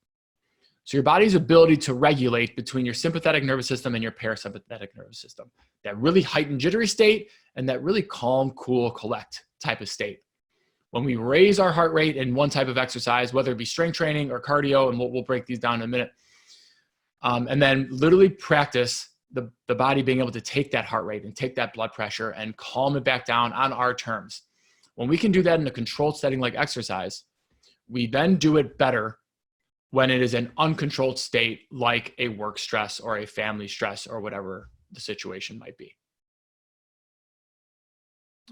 So your body's ability to regulate between your sympathetic nervous system and your parasympathetic nervous system, that really heightened jittery state and that really calm, cool, collect type of state. When we raise our heart rate in one type of exercise, whether it be strength training or cardio, and we'll break these down in a minute, and then literally practice the body being able to take that heart rate and take that blood pressure and calm it back down on our terms. When we can do that in a controlled setting like exercise, we then do it better when it is an uncontrolled state like a work stress or a family stress or whatever the situation might be.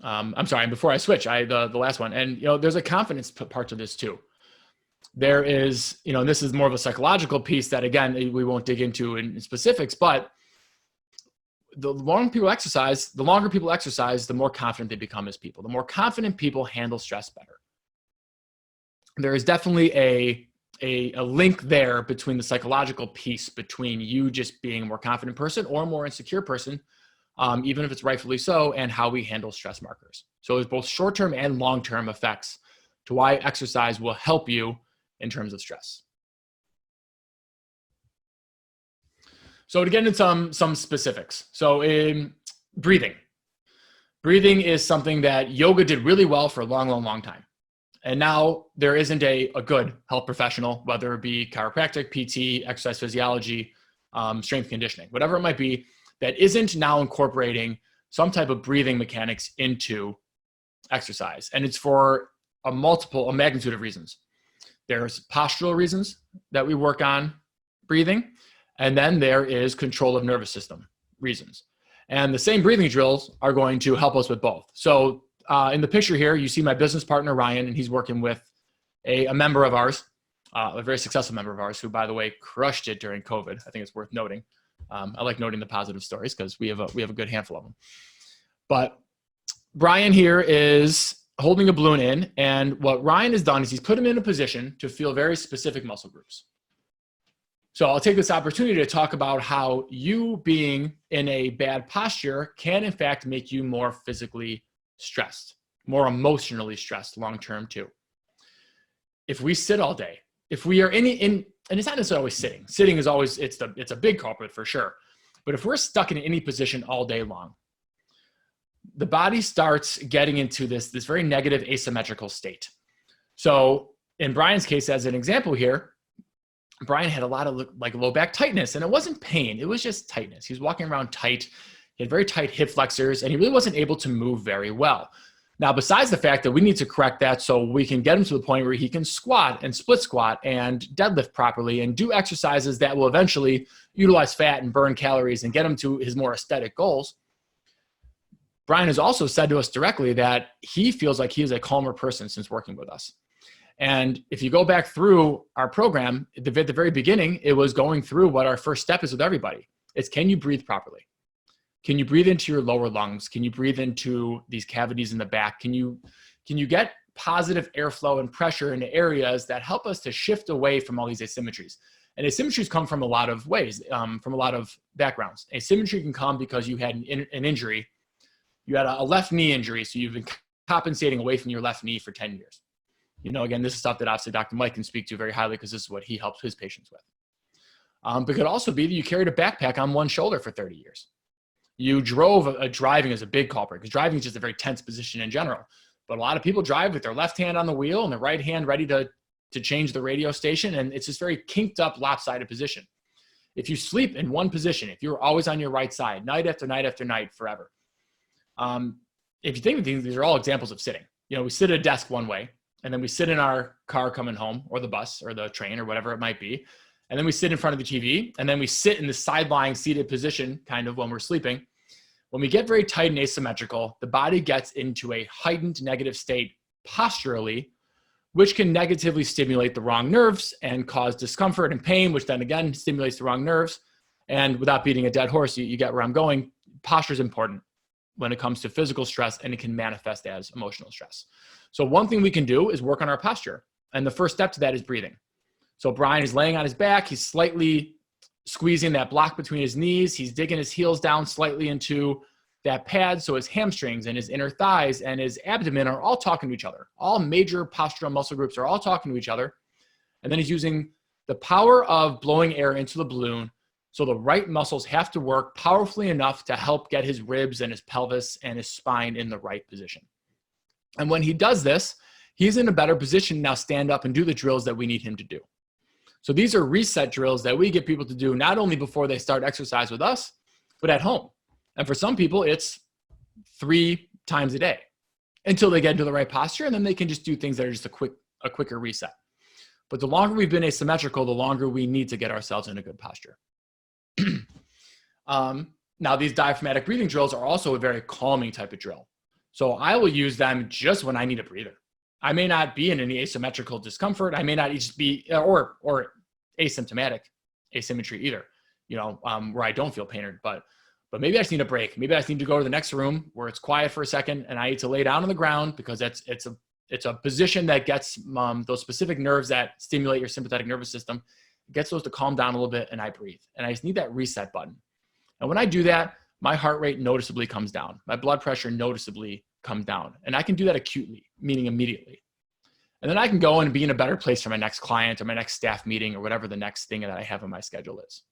I'm sorry, before I switch, the last one, and there's a confidence part to this too. There is, and this is more of a psychological piece that, again, we won't dig into in specifics, but the longer people exercise, the more confident they become as people. The more confident people handle stress better. There is definitely a link there between the psychological piece between you just being a more confident person or a more insecure person, even if it's rightfully so, and how we handle stress markers. So there's both short-term and long-term effects to why exercise will help you in terms of stress. So to get into some specifics. So in breathing is something that yoga did really well for a long, long, long time. And now there isn't a good health professional, whether it be chiropractic, PT, exercise physiology, strength conditioning, whatever it might be, that isn't now incorporating some type of breathing mechanics into exercise. And it's for a magnitude of reasons. There's postural reasons that we work on breathing, and then there is control of nervous system reasons. And the same breathing drills are going to help us with both. So in the picture here, you see my business partner, Ryan, and he's working with a member of ours, a very successful member of ours, who, by the way, crushed it during COVID. I think it's worth noting. I like noting the positive stories because we have a good handful of them. But Brian here is holding a balloon in, and what Ryan has done is he's put him in a position to feel very specific muscle groups. So I'll take this opportunity to talk about how you being in a bad posture can in fact make you more physically stressed, more emotionally stressed long-term too. If we sit all day, if we are and it's not necessarily always sitting. Sitting is always, it's a big culprit for sure. But if we're stuck in any position all day long, the body starts getting into this very negative asymmetrical state. So in Brian's case, as an example here, Brian had a lot of like low back tightness, and it wasn't pain. It was just tightness. He was walking around tight. He had very tight hip flexors, and he really wasn't able to move very well. Now, besides the fact that we need to correct that so we can get him to the point where he can squat and split squat and deadlift properly and do exercises that will eventually utilize fat and burn calories and get him to his more aesthetic goals, Brian has also said to us directly that he feels like he is a calmer person since working with us. And if you go back through our program, at the very beginning, it was going through what our first step is with everybody. It's, can you breathe properly? Can you breathe into your lower lungs? Can you breathe into these cavities in the back? Can you get positive airflow and pressure into areas that help us to shift away from all these asymmetries? And asymmetries come from a lot of ways, from a lot of backgrounds. Asymmetry can come because you had an injury. You had a left knee injury, so you've been compensating away from your left knee for 10 years. You know, again, this is stuff that obviously Dr. Mike can speak to very highly because this is what he helps his patients with. But it could also be that you carried a backpack on one shoulder for 30 years. You drove, driving is a big culprit because driving is just a very tense position in general. But a lot of people drive with their left hand on the wheel and their right hand ready to change the radio station. And it's this very kinked up, lopsided position. If you sleep in one position, if you're always on your right side, night after night after night, forever. If you think of these are all examples of sitting. You know, we sit at a desk one way, and then we sit in our car coming home, or the bus or the train or whatever it might be. And then we sit in front of the TV, and then we sit in the side-lying seated position kind of when we're sleeping. When we get very tight and asymmetrical, the body gets into a heightened negative state posturally, which can negatively stimulate the wrong nerves and cause discomfort and pain, which then again stimulates the wrong nerves. And without beating a dead horse, you get where I'm going. Posture is important when it comes to physical stress, and it can manifest as emotional stress. So one thing we can do is work on our posture. And the first step to that is breathing. So Brian is laying on his back. He's slightly squeezing that block between his knees. He's digging his heels down slightly into that pad. So his hamstrings and his inner thighs and his abdomen are all talking to each other. All major postural muscle groups are all talking to each other. And then he's using the power of blowing air into the balloon. So the right muscles have to work powerfully enough to help get his ribs and his pelvis and his spine in the right position. And when he does this, he's in a better position now stand up and do the drills that we need him to do. So these are reset drills that we get people to do not only before they start exercise with us, but at home. And for some people, it's 3 times a day until they get into the right posture, and then they can just do things that are just a quicker reset. But the longer we've been asymmetrical, the longer we need to get ourselves in a good posture. Now, these diaphragmatic breathing drills are also a very calming type of drill. So I will use them just when I need a breather. I may not be in any asymmetrical discomfort. I may not just be, or asymptomatic asymmetry either, you know, where I don't feel pain, but maybe I just need a break. Maybe I just need to go to the next room where it's quiet for a second and I need to lay down on the ground because it's a position that gets those specific nerves that stimulate your sympathetic nervous system, gets those to calm down a little bit, and I breathe. And I just need that reset button. And when I do that, my heart rate noticeably comes down. My blood pressure noticeably comes down. And I can do that acutely, meaning immediately. And then I can go and be in a better place for my next client or my next staff meeting or whatever the next thing that I have on my schedule is.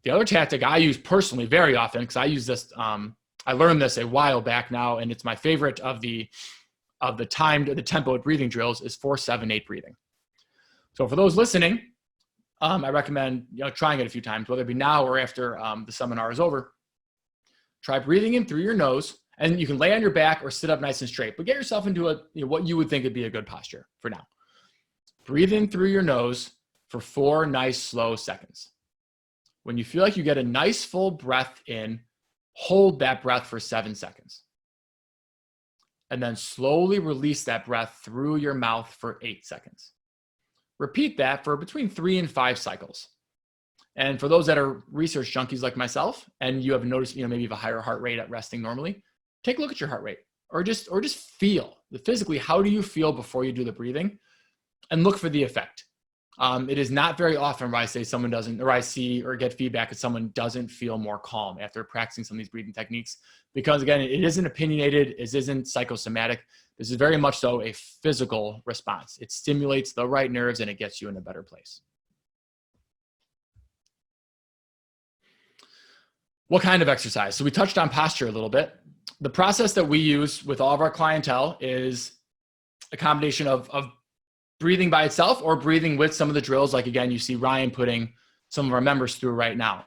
The other tactic I use personally very often, because I use this, I learned this a while back now, and it's my favorite of the tempo breathing drills, is 4-7-8 breathing. So for those listening, I recommend trying it a few times, whether it be now or after the seminar is over. Try breathing in through your nose, and you can lay on your back or sit up nice and straight, but get yourself into what you would think would be a good posture for now. Breathe in through your nose for 4 nice, slow seconds. When you feel like you get a nice full breath in, hold that breath for 7 seconds. And then slowly release that breath through your mouth for 8 seconds. Repeat that for between 3 and 5 cycles. And for those that are research junkies like myself, and you have noticed, maybe you have a higher heart rate at resting normally, take a look at your heart rate, or just feel physically, how do you feel before you do the breathing, and look for the effect. It is not very often where I say someone doesn't, or I see or get feedback that someone doesn't feel more calm after practicing some of these breathing techniques, because again, it isn't opinionated, it isn't psychosomatic. This is very much so a physical response. It stimulates the right nerves and it gets you in a better place. What kind of exercise? So we touched on posture a little bit. The process that we use with all of our clientele is a combination of breathing by itself or breathing with some of the drills. Like again, you see Ryan putting some of our members through right now.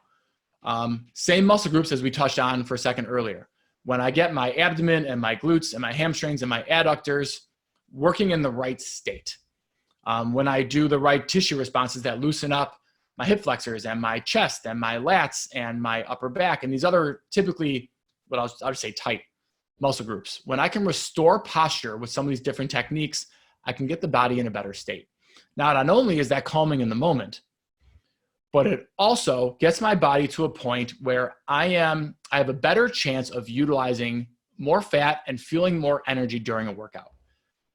Same muscle groups as we touched on for a second earlier. When I get my abdomen and my glutes and my hamstrings and my adductors working in the right state. When I do the right tissue responses that loosen up my hip flexors and my chest and my lats and my upper back and these other typically, what I'll just say tight muscle groups. When I can restore posture with some of these different techniques, I can get the body in a better state. Now, not only is that calming in the moment, but it also gets my body to a point where I have a better chance of utilizing more fat and feeling more energy during a workout.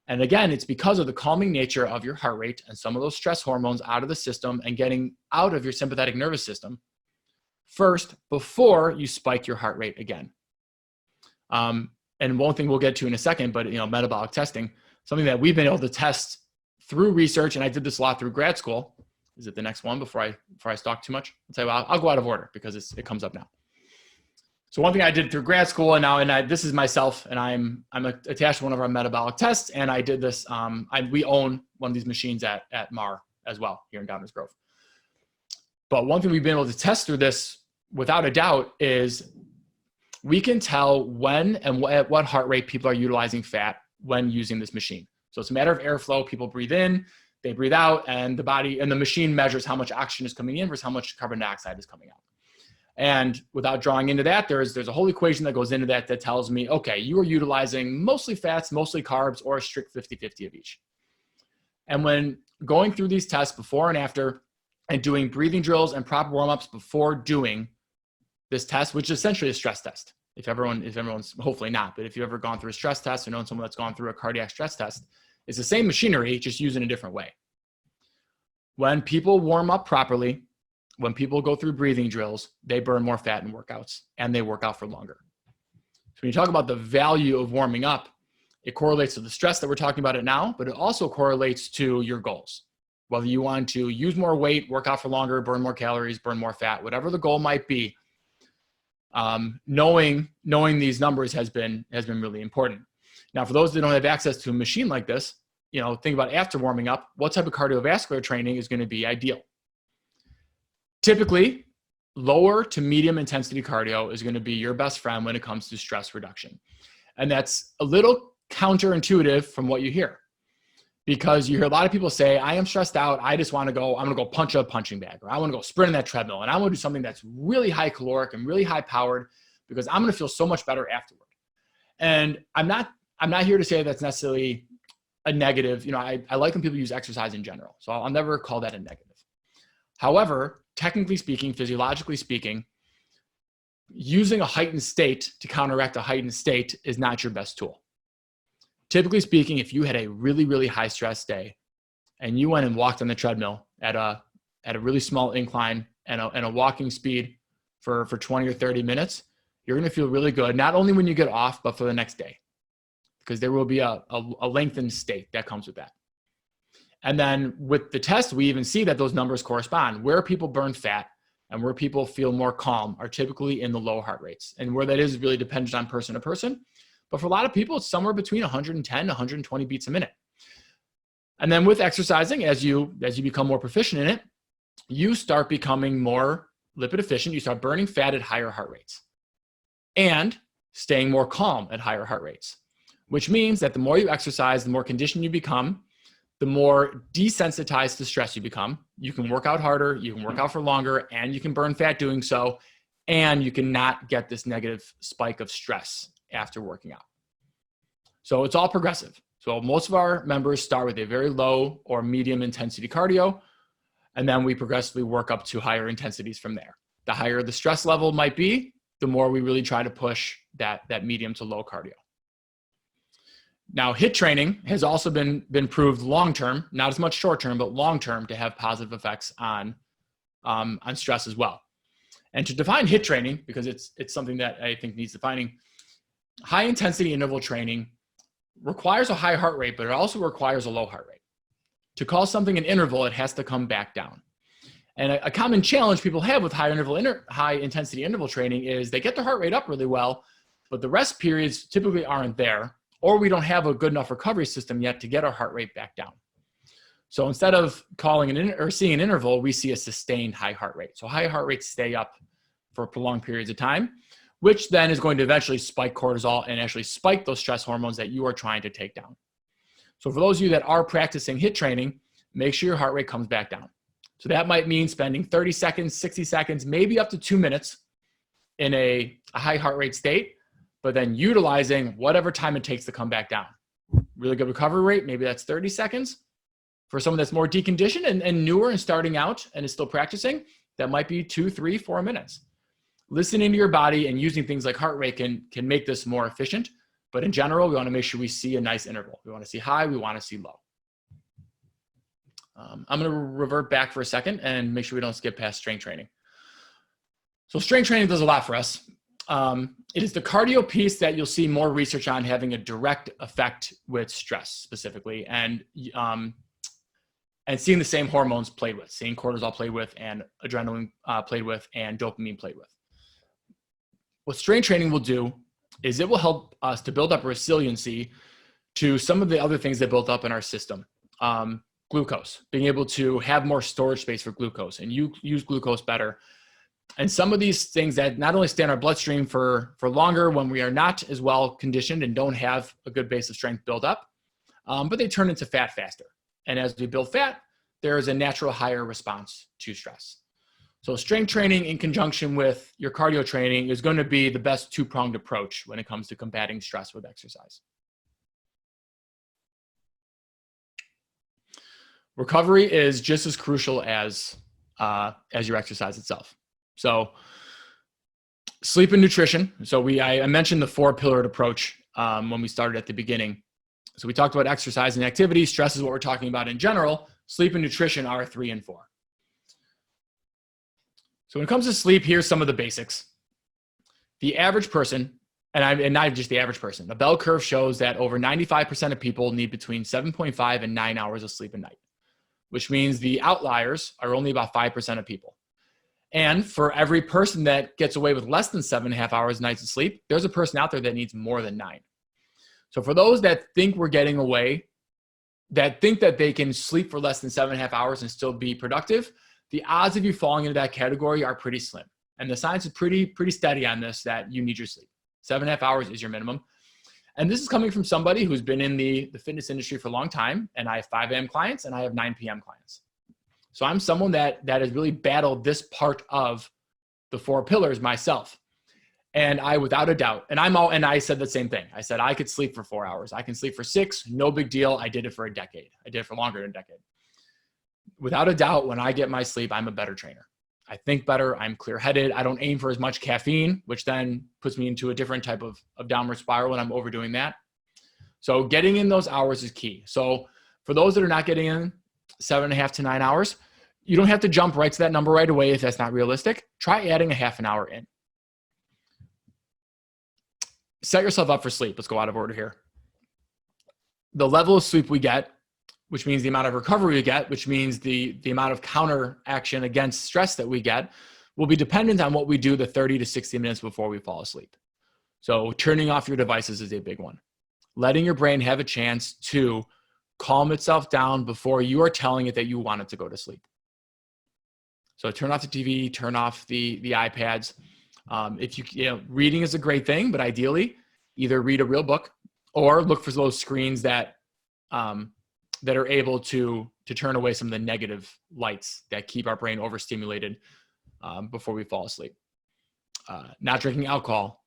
And again, it's because of the calming nature of your heart rate and some of those stress hormones out of the system and getting out of your sympathetic nervous system first before you spike your heart rate again. And one thing we'll get to in a second, but metabolic testing, something that we've been able to test through research, and I did this a lot through grad school. Is it the next one before I talk too much? I'll tell you what, I'll go out of order because it comes up now. So one thing I did through grad school, this is myself, and I'm attached to one of our metabolic tests, and I did this. We own one of these machines at MAR as well here in Downers Grove. But one thing we've been able to test through this, without a doubt, is we can tell when and at what heart rate people are utilizing fat when using this machine. So it's a matter of airflow. People breathe in, they breathe out, and the body and the machine measures how much oxygen is coming in versus how much carbon dioxide is coming out. And without drawing into that, there's a whole equation that goes into that tells me, okay, you are utilizing mostly fats, mostly carbs, or a strict 50-50 of each. And when going through these tests before and after and doing breathing drills and proper warm-ups before doing this test, which is essentially a stress test. If everyone's hopefully not, but if you've ever gone through a stress test or known someone that's gone through a cardiac stress test, it's the same machinery, just used in a different way. When people warm up properly, when people go through breathing drills, they burn more fat in workouts and they work out for longer. So when you talk about the value of warming up, it correlates to the stress that we're talking about it now, but it also correlates to your goals. Whether you want to use more weight, work out for longer, burn more calories, burn more fat, whatever the goal might be, knowing these numbers has been really important. Now, for those that don't have access to a machine like this, think about after warming up, what type of cardiovascular training is going to be ideal? Typically, lower to medium intensity cardio is going to be your best friend when it comes to stress reduction. And that's a little counterintuitive from what you hear, because you hear a lot of people say, I am stressed out. I'm going to go punch a punching bag, or I want to go sprint in that treadmill, and I want to do something that's really high caloric and really high powered because I'm going to feel so much better afterward. And I'm not here to say that's necessarily a negative. I like when people use exercise in general, so I'll never call that a negative. However, technically speaking, physiologically speaking, using a heightened state to counteract a heightened state is not your best tool. Typically speaking, if you had a really, really high stress day and you went and walked on the treadmill at a really small incline and a walking speed for 20 or 30 minutes, you're going to feel really good, not only when you get off, but for the next day, because there will be a lengthened state that comes with that. And then with the test, we even see that those numbers correspond. Where people burn fat and where people feel more calm are typically in the low heart rates. And where that is really dependent on person to person. But for a lot of people, it's somewhere between 110 and 120 beats a minute. And then with exercising, as you become more proficient in it, you start becoming more lipid efficient. You start burning fat at higher heart rates and staying more calm at higher heart rates, which means that the more you exercise, the more conditioned you become, the more desensitized to stress you become. You can work out harder, you can work out for longer, and you can burn fat doing so, and you can not get this negative spike of stress after working out. So it's all progressive. So most of our members start with a very low or medium intensity cardio, and then we progressively work up to higher intensities from there. The higher the stress level might be, the more we really try to push that medium to low cardio. Now, HIIT training has also been proved long-term, not as much short-term, but long-term, to have positive effects on stress as well. And to define HIIT training, because it's something that I think needs defining, high intensity interval training requires a high heart rate, but it also requires a low heart rate. To call something an interval, it has to come back down. And a common challenge people have with high intensity interval training is they get their heart rate up really well, but the rest periods typically aren't there, or we don't have a good enough recovery system yet to get our heart rate back down. So instead of seeing an interval, we see a sustained high heart rate. So high heart rates stay up for prolonged periods of time, which then is going to eventually spike cortisol and actually spike those stress hormones that you are trying to take down. So for those of you that are practicing HIIT training, make sure your heart rate comes back down. So that might mean spending 30 seconds, 60 seconds, maybe up to 2 minutes in a high heart rate state, but then utilizing whatever time it takes to come back down. Really good recovery rate, maybe that's 30 seconds. For someone that's more deconditioned and newer and starting out and is still practicing, that might be 2, 3, 4 minutes. Listening to your body and using things like heart rate can make this more efficient. But in general, we want to make sure we see a nice interval. We want to see high, we want to see low. I'm going to revert back for a second and make sure we don't skip past strength training. So strength training does a lot for us. It is the cardio piece that you'll see more research on having a direct effect with stress specifically, and seeing the same hormones played with, seeing cortisol played with, and adrenaline played with, and dopamine played with. What strength training will do is it will help us to build up resiliency to some of the other things that built up in our system. Glucose, being able to have more storage space for glucose and use glucose better. And some of these things that not only stay in our bloodstream for longer when we are not as well conditioned and don't have a good base of strength built up, but they turn into fat faster. And as we build fat, there is a natural higher response to stress. So strength training in conjunction with your cardio training is going to be the best two-pronged approach when it comes to combating stress with exercise. Recovery is just as crucial as your exercise itself. So sleep and nutrition. So I mentioned the 4-pillared approach when we started at the beginning. So we talked about exercise and activity. Stress is what we're talking about in general. Sleep and nutrition are 3 and 4. So when it comes to sleep, here's some of the basics. The average person, and not just the average person, a bell curve shows that over 95% of people need between 7.5 and 9 hours of sleep a night, which means the outliers are only about 5% of people. And for every person that gets away with less than 7.5 hours nights of sleep, there's a person out there that needs more than 9. So for those that think we're getting away, that think that they can sleep for less than 7.5 hours and still be productive, the odds of you falling into that category are pretty slim. And the science is pretty steady on this, that you need your sleep. 7.5 hours is your minimum. And this is coming from somebody who's been in the fitness industry for a long time, and I have 5 a.m. clients and I have 9 p.m. clients. So I'm someone that has really battled this part of the 4 pillars myself. And I, without a doubt, and I said the same thing. I said, I could sleep for 4 hours. I can sleep for 6, no big deal. I did it for a decade. I did it for longer than a decade. Without a doubt, when I get my sleep, I'm a better trainer. I think better. I'm clear-headed. I don't aim for as much caffeine, which then puts me into a different type of downward spiral when I'm overdoing that. So getting in those hours is key. So for those that are not getting in 7.5 to 9 hours, you don't have to jump right to that number right away if that's not realistic. Try adding a half an hour in. Set yourself up for sleep. Let's go out of order here. The level of sleep we get, which means the amount of recovery we get, which means the amount of counter action against stress that we get, will be dependent on what we do the 30 to 60 minutes before we fall asleep. So turning off your devices is a big one. Letting your brain have a chance to calm itself down before you are telling it that you want it to go to sleep. So turn off the TV, turn off the iPads. If reading is a great thing, but ideally either read a real book or look for those screens that are able to turn away some of the negative lights that keep our brain overstimulated before we fall asleep. Not drinking alcohol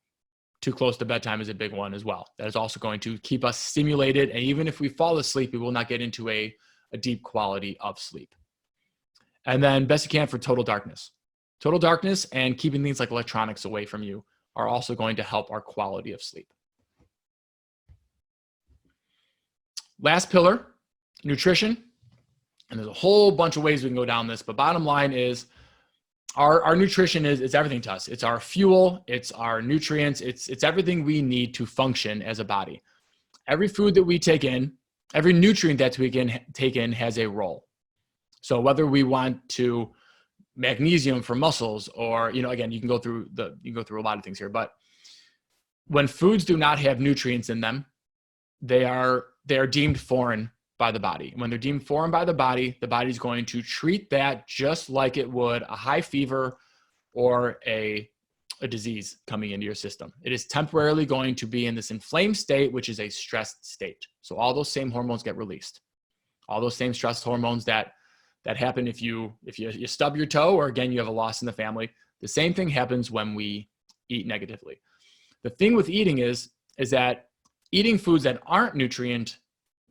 too close to bedtime is a big one as well. That is also going to keep us stimulated. And even if we fall asleep, we will not get into a deep quality of sleep. And then best you can for total darkness. Total darkness and keeping things like electronics away from you are also going to help our quality of sleep. Last pillar, nutrition. And there's a whole bunch of ways we can go down this, but bottom line is our nutrition is everything to us. It's our fuel, it's our nutrients, it's everything we need to function as a body. Every food that we take in, every nutrient that we can take in has a role. So whether we want to magnesium for muscles, or again, you can go through a lot of things here, but when foods do not have nutrients in them, they are deemed foreign by the body. When they're deemed foreign by the body is going to treat that just like it would a high fever or a disease coming into your system. It is temporarily going to be in this inflamed state, which is a stressed state. So all those same hormones get released. All those same stress hormones that happen if you stub your toe, or again, you have a loss in the family. The same thing happens when we eat negatively. The thing with eating is that eating foods that aren't nutrient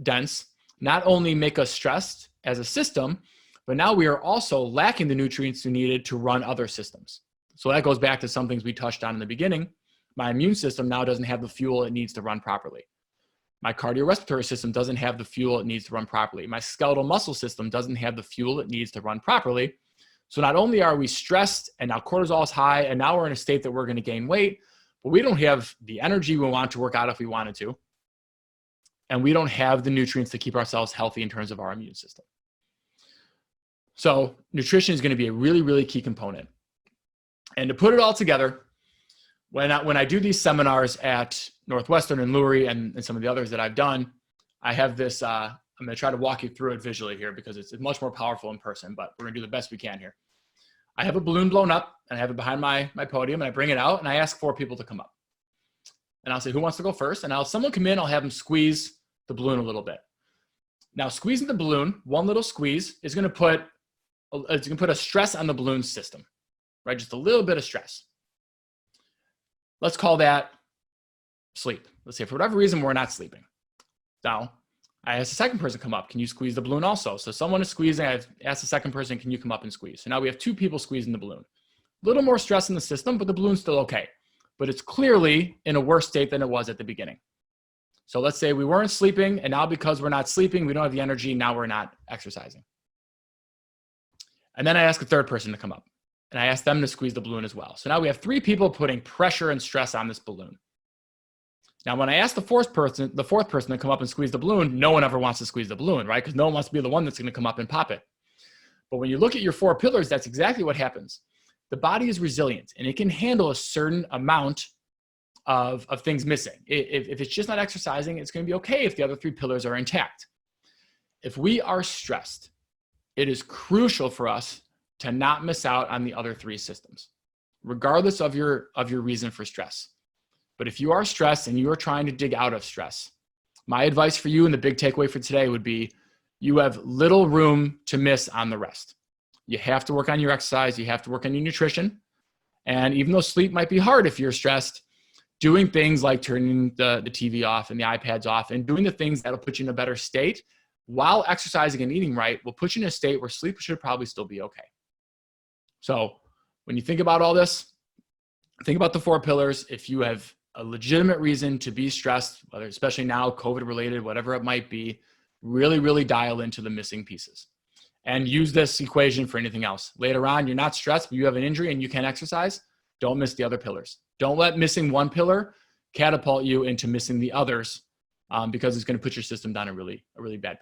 dense not only make us stressed as a system, but now we are also lacking the nutrients we needed to run other systems. So that goes back to some things we touched on in the beginning. My immune system now doesn't have the fuel it needs to run properly. My cardiorespiratory system doesn't have the fuel it needs to run properly. My skeletal muscle system doesn't have the fuel it needs to run properly. So not only are we stressed and now cortisol is high and now we're in a state that we're going to gain weight, but we don't have the energy we want to work out if we wanted to. And we don't have the nutrients to keep ourselves healthy in terms of our immune system. So nutrition is going to be a really, really key component. And to put it all together, when I do these seminars at Northwestern and Lurie and some of the others that I've done, I have this, I'm going to try to walk you through it visually here because it's much more powerful in person, but we're going to do the best we can here. I have a balloon blown up and I have it behind my podium, and I bring it out and I ask 4 people to come up. And I'll say, who wants to go first? And someone come in, I'll have them squeeze the balloon a little bit. Now, squeezing the balloon, one little squeeze is going to put a stress on the balloon system, right? Just a little bit of stress. Let's call that sleep. Let's say for whatever reason, we're not sleeping. Now, I asked the second person to come up. Can you squeeze the balloon also? So someone is squeezing. I've asked the second person, can you come up and squeeze? So now we have 2 people squeezing the balloon. A little more stress in the system, but the balloon's still okay. But it's clearly in a worse state than it was at the beginning. So let's say we weren't sleeping, and now because we're not sleeping, we don't have the energy, now we're not exercising. And then I ask a third person to come up, and I ask them to squeeze the balloon as well. So now we have 3 people putting pressure and stress on this balloon. Now, when I ask the fourth person to come up and squeeze the balloon, no one ever wants to squeeze the balloon, right? Because no one wants to be the one that's going to come up and pop it. But when you look at your 4 pillars, that's exactly what happens. The body is resilient, and it can handle a certain amount of things missing. If it's just not exercising, it's going to be okay if the other 3 pillars are intact. If we are stressed, it is crucial for us to not miss out on the other 3 systems, regardless of your reason for stress. But if you are stressed and you are trying to dig out of stress, my advice for you and the big takeaway for today would be you have little room to miss on the rest. You have to work on your exercise. You have to work on your nutrition. And even though sleep might be hard if you're stressed, doing things like turning the TV off and the iPads off and doing the things that'll put you in a better state while exercising and eating right will put you in a state where sleep should probably still be okay. So when you think about all this, think about the 4 pillars. If you have a legitimate reason to be stressed, whether especially now, COVID related, whatever it might be, really, really dial into the missing pieces and use this equation for anything else. Later on, you're not stressed, but you have an injury and you can't exercise. Don't miss the other pillars. Don't let missing one pillar catapult you into missing the others because it's going to put your system down a really bad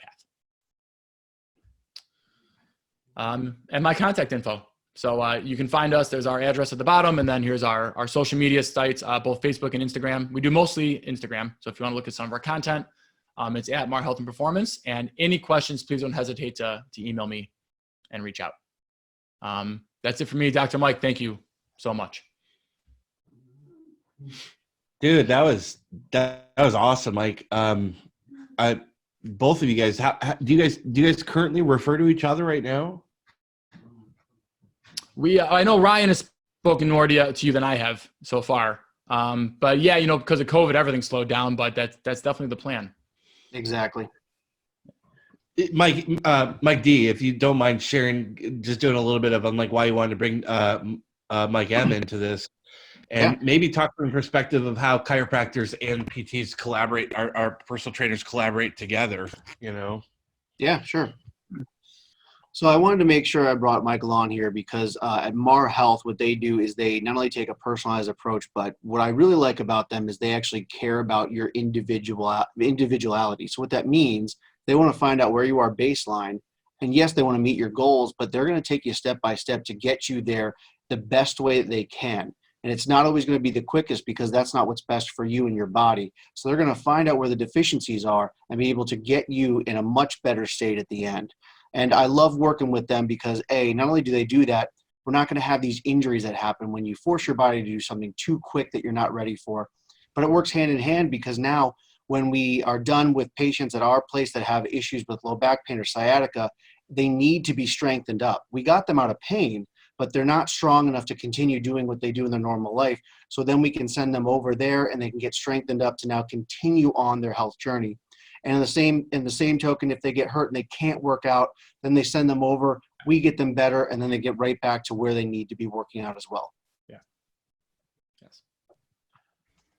path. And my contact info. So you can find us. There's our address at the bottom, and then here's our social media sites, both Facebook and Instagram. We do mostly Instagram. So if you want to look at some of our content, it's at Mar Health and Performance. And any questions, please don't hesitate to email me and reach out. That's it for me, Dr. Mike. Thank you so much. Dude, that was awesome, Mike. Both of you guys, do you guys currently refer to each other right now? I know Ryan has spoken more to you than I have so far. But yeah, because of COVID, everything slowed down, but that's definitely the plan. Exactly. Mike D, if you don't mind sharing, just doing a little bit of like why you wanted to bring Mike M into this, and maybe talk from the perspective of how chiropractors and PTs collaborate, our personal trainers collaborate together, Yeah, sure. So I wanted to make sure I brought Michael on here because at Mar Health, what they do is they not only take a personalized approach, but what I really like about them is they actually care about your individuality. So what that means, they want to find out where you are baseline. And yes, they want to meet your goals, but they're going to take you step by step to get you there the best way that they can. And it's not always going to be the quickest because that's not what's best for you and your body. So they're going to find out where the deficiencies are and be able to get you in a much better state at the end. And I love working with them because not only do they do that, we're not going to have these injuries that happen when you force your body to do something too quick that you're not ready for. But it works hand in hand because now when we are done with patients at our place that have issues with low back pain or sciatica, they need to be strengthened up. We got them out of pain, but they're not strong enough to continue doing what they do in their normal life. So then we can send them over there and they can get strengthened up to now continue on their health journey. And in the same token, if they get hurt and they can't work out, then they send them over, we get them better, and then they get right back to where they need to be working out as well. Yeah. Yes.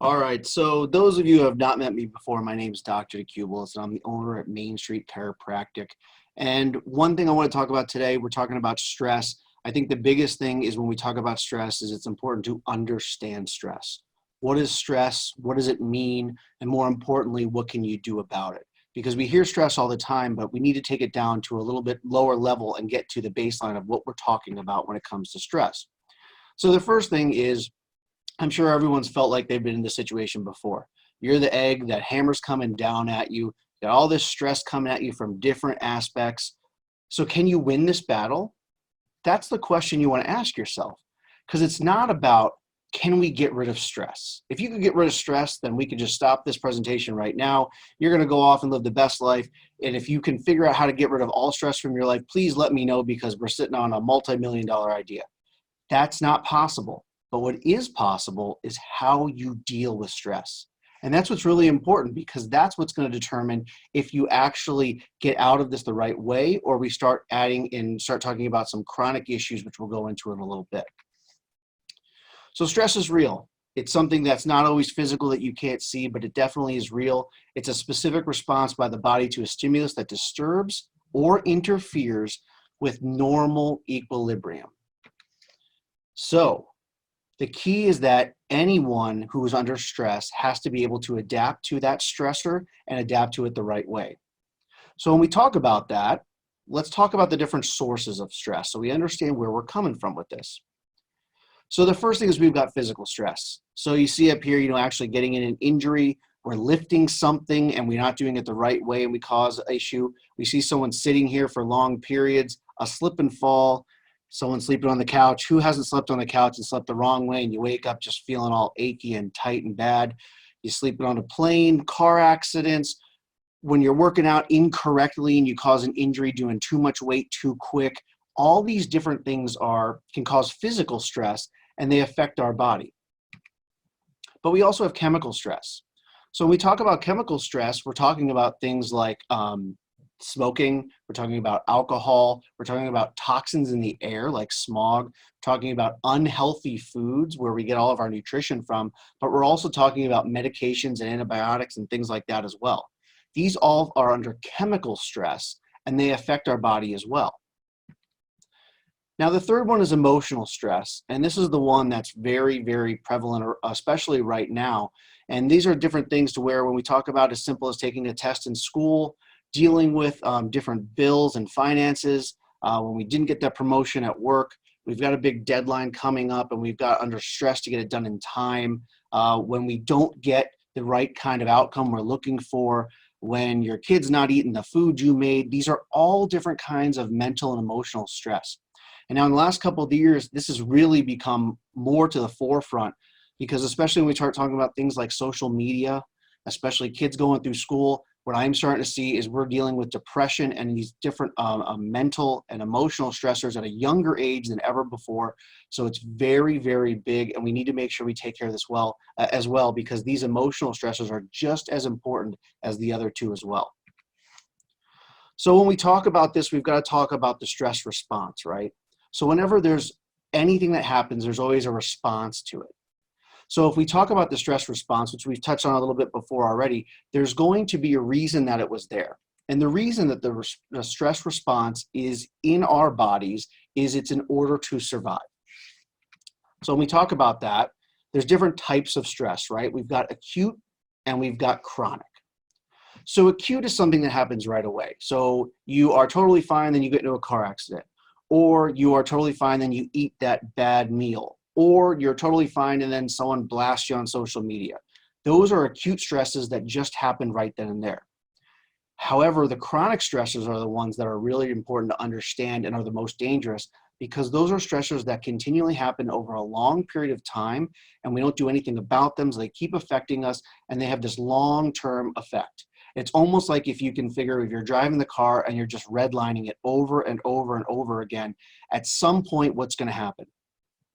All right. So those of you who have not met me before, my name is Dr. DeCubellis, and I'm the owner at Main Street Chiropractic. And one thing I want to talk about today, we're talking about stress. I think the biggest thing is when we talk about stress is it's important to understand stress. What is stress? What does it mean? And more importantly, what can you do about it? Because we hear stress all the time, but we need to take it down to a little bit lower level and get to the baseline of what we're talking about when it comes to stress. So the first thing is, I'm sure everyone's felt like they've been in this situation before. You're the egg, that hammer's coming down at you, got all this stress coming at you from different aspects. So can you win this battle? That's the question you want to ask yourself, because it's not about, can we get rid of stress? If you could get rid of stress, then we could just stop this presentation right now. You're going to go off and live the best life. And if you can figure out how to get rid of all stress from your life, please let me know, because we're sitting on a multi-million-dollar idea. That's not possible. But what is possible is how you deal with stress. And that's what's really important, because that's what's going to determine if you actually get out of this the right way, or we start talking about some chronic issues, which we'll go into in a little bit. So stress is real. It's something that's not always physical that you can't see, but it definitely is real. It's a specific response by the body to a stimulus that disturbs or interferes with normal equilibrium. So the key is that anyone who is under stress has to be able to adapt to that stressor and adapt to it the right way. So when we talk about that, let's talk about the different sources of stress so we understand where we're coming from with this. So the first thing is we've got physical stress. So you see up here, actually getting in an injury, we're lifting something and we're not doing it the right way and we cause an issue. We see someone sitting here for long periods, a slip and fall, someone sleeping on the couch. Who hasn't slept on the couch and slept the wrong way and you wake up just feeling all achy and tight and bad? You sleeping on a plane, car accidents, when you're working out incorrectly and you cause an injury doing too much weight too quick. All these different things can cause physical stress, and they affect our body. But we also have chemical stress. So when we talk about chemical stress, we're talking about things like smoking, we're talking about alcohol, we're talking about toxins in the air like smog, we're talking about unhealthy foods where we get all of our nutrition from, but we're also talking about medications and antibiotics and things like that as well. These all are under chemical stress, and they affect our body as well. Now, the third one is emotional stress, and this is the one that's very, very prevalent, especially right now. And these are different things to where when we talk about as simple as taking a test in school, dealing with different bills and finances, when we didn't get that promotion at work, we've got a big deadline coming up and we've got under stress to get it done in time, when we don't get the right kind of outcome we're looking for, when your kid's not eating the food you made. These are all different kinds of mental and emotional stress. And now in the last couple of years, this has really become more to the forefront, because especially when we start talking about things like social media, especially kids going through school, what I'm starting to see is we're dealing with depression and these different mental and emotional stressors at a younger age than ever before. So it's very, very big, and we need to make sure we take care of this as well, because these emotional stressors are just as important as the other two as well. So when we talk about this, we've got to talk about the stress response, right? So whenever there's anything that happens, there's always a response to it. So if we talk about the stress response, which we've touched on a little bit before already, there's going to be a reason that it was there. And the reason that the stress response is in our bodies is it's in order to survive. So when we talk about that, there's different types of stress, right? We've got acute and we've got chronic. So acute is something that happens right away. So you are totally fine, then you get into a car accident. Or you are totally fine, then you eat that bad meal. Or you're totally fine and then someone blasts you on social media. Those are acute stresses that just happen right then and there. However, the chronic stresses are the ones that are really important to understand and are the most dangerous, because those are stressors that continually happen over a long period of time and we don't do anything about them, so they keep affecting us and they have this long-term effect. It's almost like if you can figure, if you're driving the car and you're just redlining it over and over and over again, at some point what's going to happen?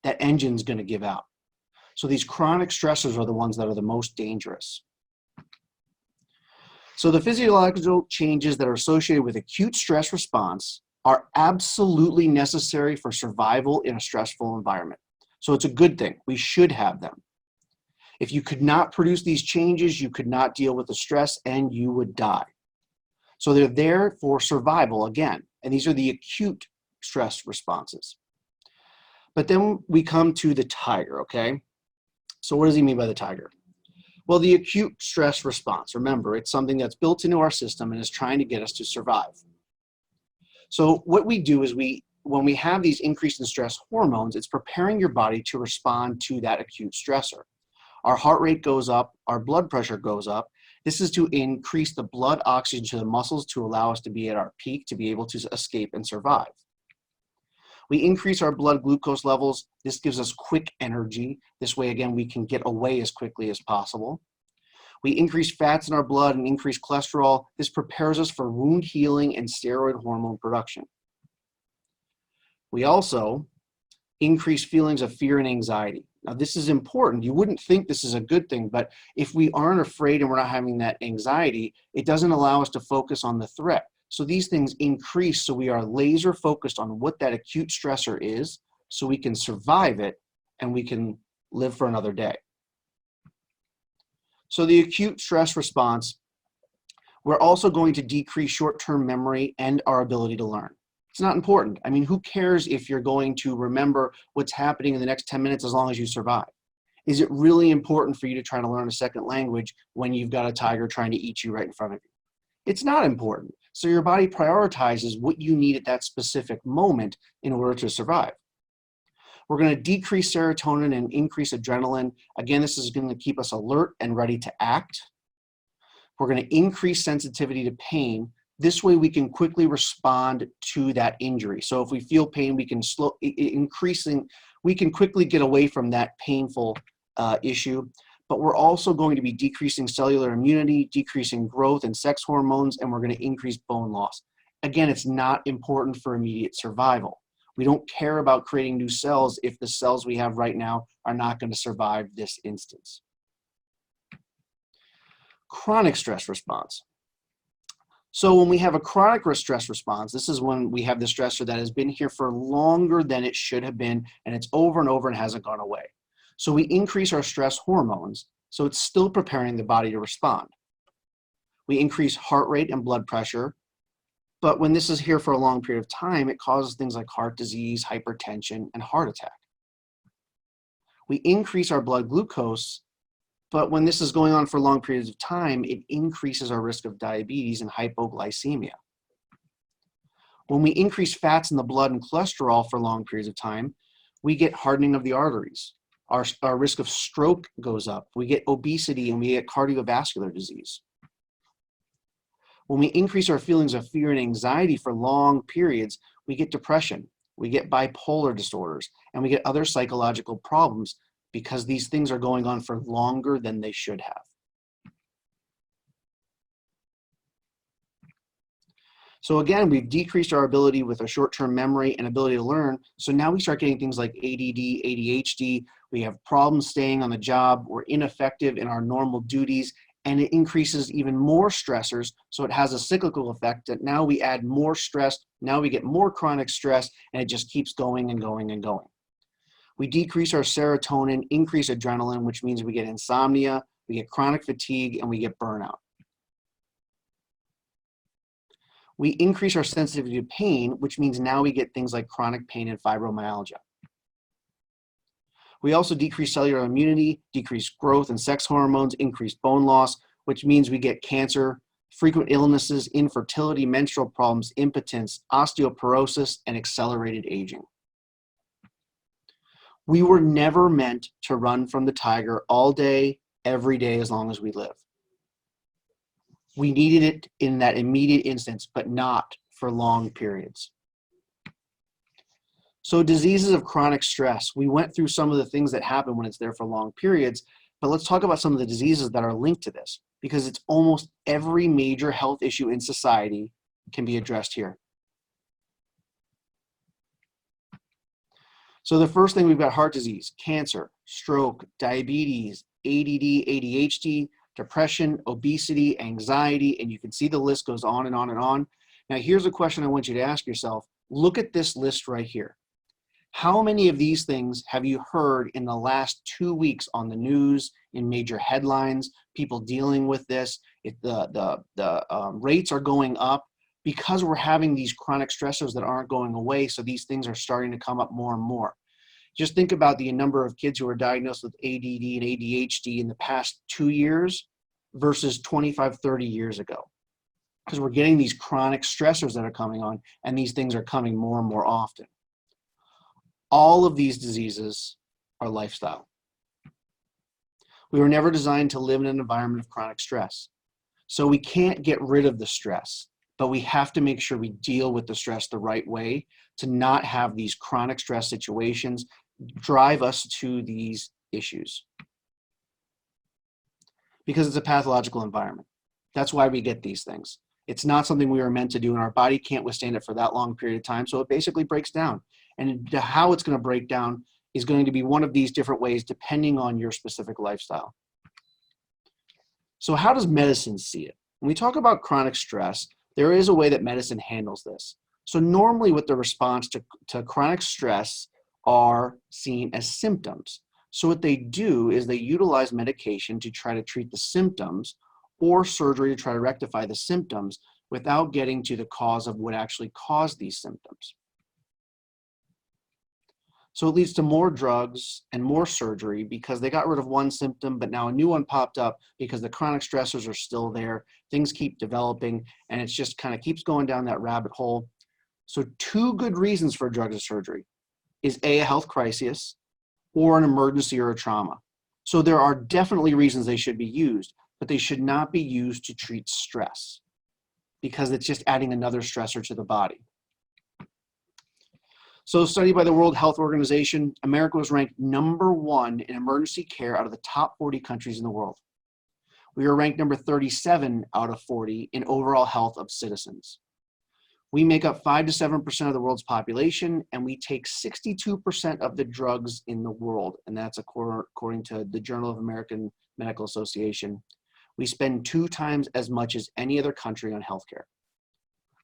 That engine's going to give out. So these chronic stressors are the ones that are the most dangerous. So the physiological changes that are associated with acute stress response are absolutely necessary for survival in a stressful environment. So it's a good thing. We should have them. If you could not produce these changes, you could not deal with the stress and you would die. So they're there for survival again, and these are the acute stress responses. But then we come to the tiger, okay? So what does he mean by the tiger? Well, the acute stress response, remember, it's something that's built into our system and is trying to get us to survive. So what we do is when we have these increase in stress hormones, it's preparing your body to respond to that acute stressor. Our heart rate goes up, our blood pressure goes up. This is to increase the blood oxygen to the muscles to allow us to be at our peak, to be able to escape and survive. We increase our blood glucose levels. This gives us quick energy. This way, again, we can get away as quickly as possible. We increase fats in our blood and increase cholesterol. This prepares us for wound healing and steroid hormone production. We also increase feelings of fear and anxiety. Now, this is important. You wouldn't think this is a good thing, but if we aren't afraid and we're not having that anxiety, it doesn't allow us to focus on the threat. So these things increase, so we are laser focused on what that acute stressor is, so we can survive it and we can live for another day. So the acute stress response, we're also going to decrease short-term memory and our ability to learn. It's not important. I mean, who cares if you're going to remember what's happening in the next 10 minutes as long as you survive? Is it really important for you to try to learn a second language when you've got a tiger trying to eat you right in front of you? It's not important. So your body prioritizes what you need at that specific moment in order to survive. We're going to decrease serotonin and increase adrenaline. Again, this is going to keep us alert and ready to act. We're going to increase sensitivity to pain. This way we can quickly respond to that injury. So if we feel pain, we can we can quickly get away from that painful issue. But we're also going to be decreasing cellular immunity, decreasing growth and sex hormones, and we're going to increase bone loss. Again, it's not important for immediate survival. We don't care about creating new cells if the cells we have right now are not going to survive this instance. Chronic stress response. So when we have a chronic stress response, this is when we have the stressor that has been here for longer than it should have been, and it's over and over and hasn't gone away. So we increase our stress hormones, so it's still preparing the body to respond. We increase heart rate and blood pressure, but when this is here for a long period of time, it causes things like heart disease, hypertension, and heart attack. We increase our blood glucose, but when this is going on for long periods of time, it increases our risk of diabetes and hypoglycemia. When we increase fats in the blood and cholesterol for long periods of time, we get hardening of the arteries. Our risk of stroke goes up. We get obesity and we get cardiovascular disease. When we increase our feelings of fear and anxiety for long periods, we get depression. we get bipolar disorders, and we get other psychological problems because these things are going on for longer than they should have. So again, we've decreased our ability with our short-term memory and ability to learn. So now we start getting things like ADD, ADHD. We have problems staying on the job. We're ineffective in our normal duties, and it increases even more stressors. So it has a cyclical effect that now we add more stress. Now we get more chronic stress, and it just keeps going and going and going. We decrease our serotonin, increase adrenaline, which means we get insomnia, we get chronic fatigue, and we get burnout. We increase our sensitivity to pain, which means now we get things like chronic pain and fibromyalgia. We also decrease cellular immunity, decrease growth and sex hormones, increase bone loss, which means we get cancer, frequent illnesses, infertility, menstrual problems, impotence, osteoporosis, and accelerated aging. We were never meant to run from the tiger all day, every day, as long as we live. We needed it in that immediate instance, but not for long periods. So diseases of chronic stress, we went through some of the things that happen when it's there for long periods, but let's talk about some of the diseases that are linked to this, because it's almost every major health issue in society can be addressed here. So the first thing, we've got heart disease, cancer, stroke, diabetes, ADD, ADHD, depression, obesity, anxiety, and you can see the list goes on and on and on. Now, here's a question I want you to ask yourself. Look at this list right here. How many of these things have you heard in the last 2 weeks on the news, in major headlines, people dealing with this? The rates are going up because we're having these chronic stressors that aren't going away, so these things are starting to come up more and more. Just think about the number of kids who are diagnosed with ADD and ADHD in the past 2 years versus 25, 30 years ago. Because we're getting these chronic stressors that are coming on, and these things are coming more and more often. All of these diseases are lifestyle. We were never designed to live in an environment of chronic stress. So we can't get rid of the stress, but we have to make sure we deal with the stress the right way to not have these chronic stress situations drive us to these issues. Because it's a pathological environment. That's why we get these things. It's not something we were meant to do, and our body can't withstand it for that long period of time, so it basically breaks down. And how it's going to break down is going to be one of these different ways depending on your specific lifestyle. So how does medicine see it? When we talk about chronic stress, there is a way that medicine handles this. So normally what the response to chronic stress are seen as symptoms. So what they do is they utilize medication to try to treat the symptoms, or surgery to try to rectify the symptoms without getting to the cause of what actually caused these symptoms. So it leads to more drugs and more surgery because they got rid of one symptom, but now a new one popped up because the chronic stressors are still there. Things keep developing, and it's just kind of keeps going down that rabbit hole. So 2 good reasons for drugs or surgery is a health crisis or an emergency or a trauma. So there are definitely reasons they should be used, but they should not be used to treat stress because it's just adding another stressor to the body. So a study by the World Health Organization, America was ranked #1 in emergency care out of the top 40 countries in the world. We are ranked number 37 out of 40 in overall health of citizens. We make up 5 to 7% of the world's population, and we take 62% of the drugs in the world, and that's according to the Journal of American Medical Association. We spend 2 times as much as any other country on healthcare.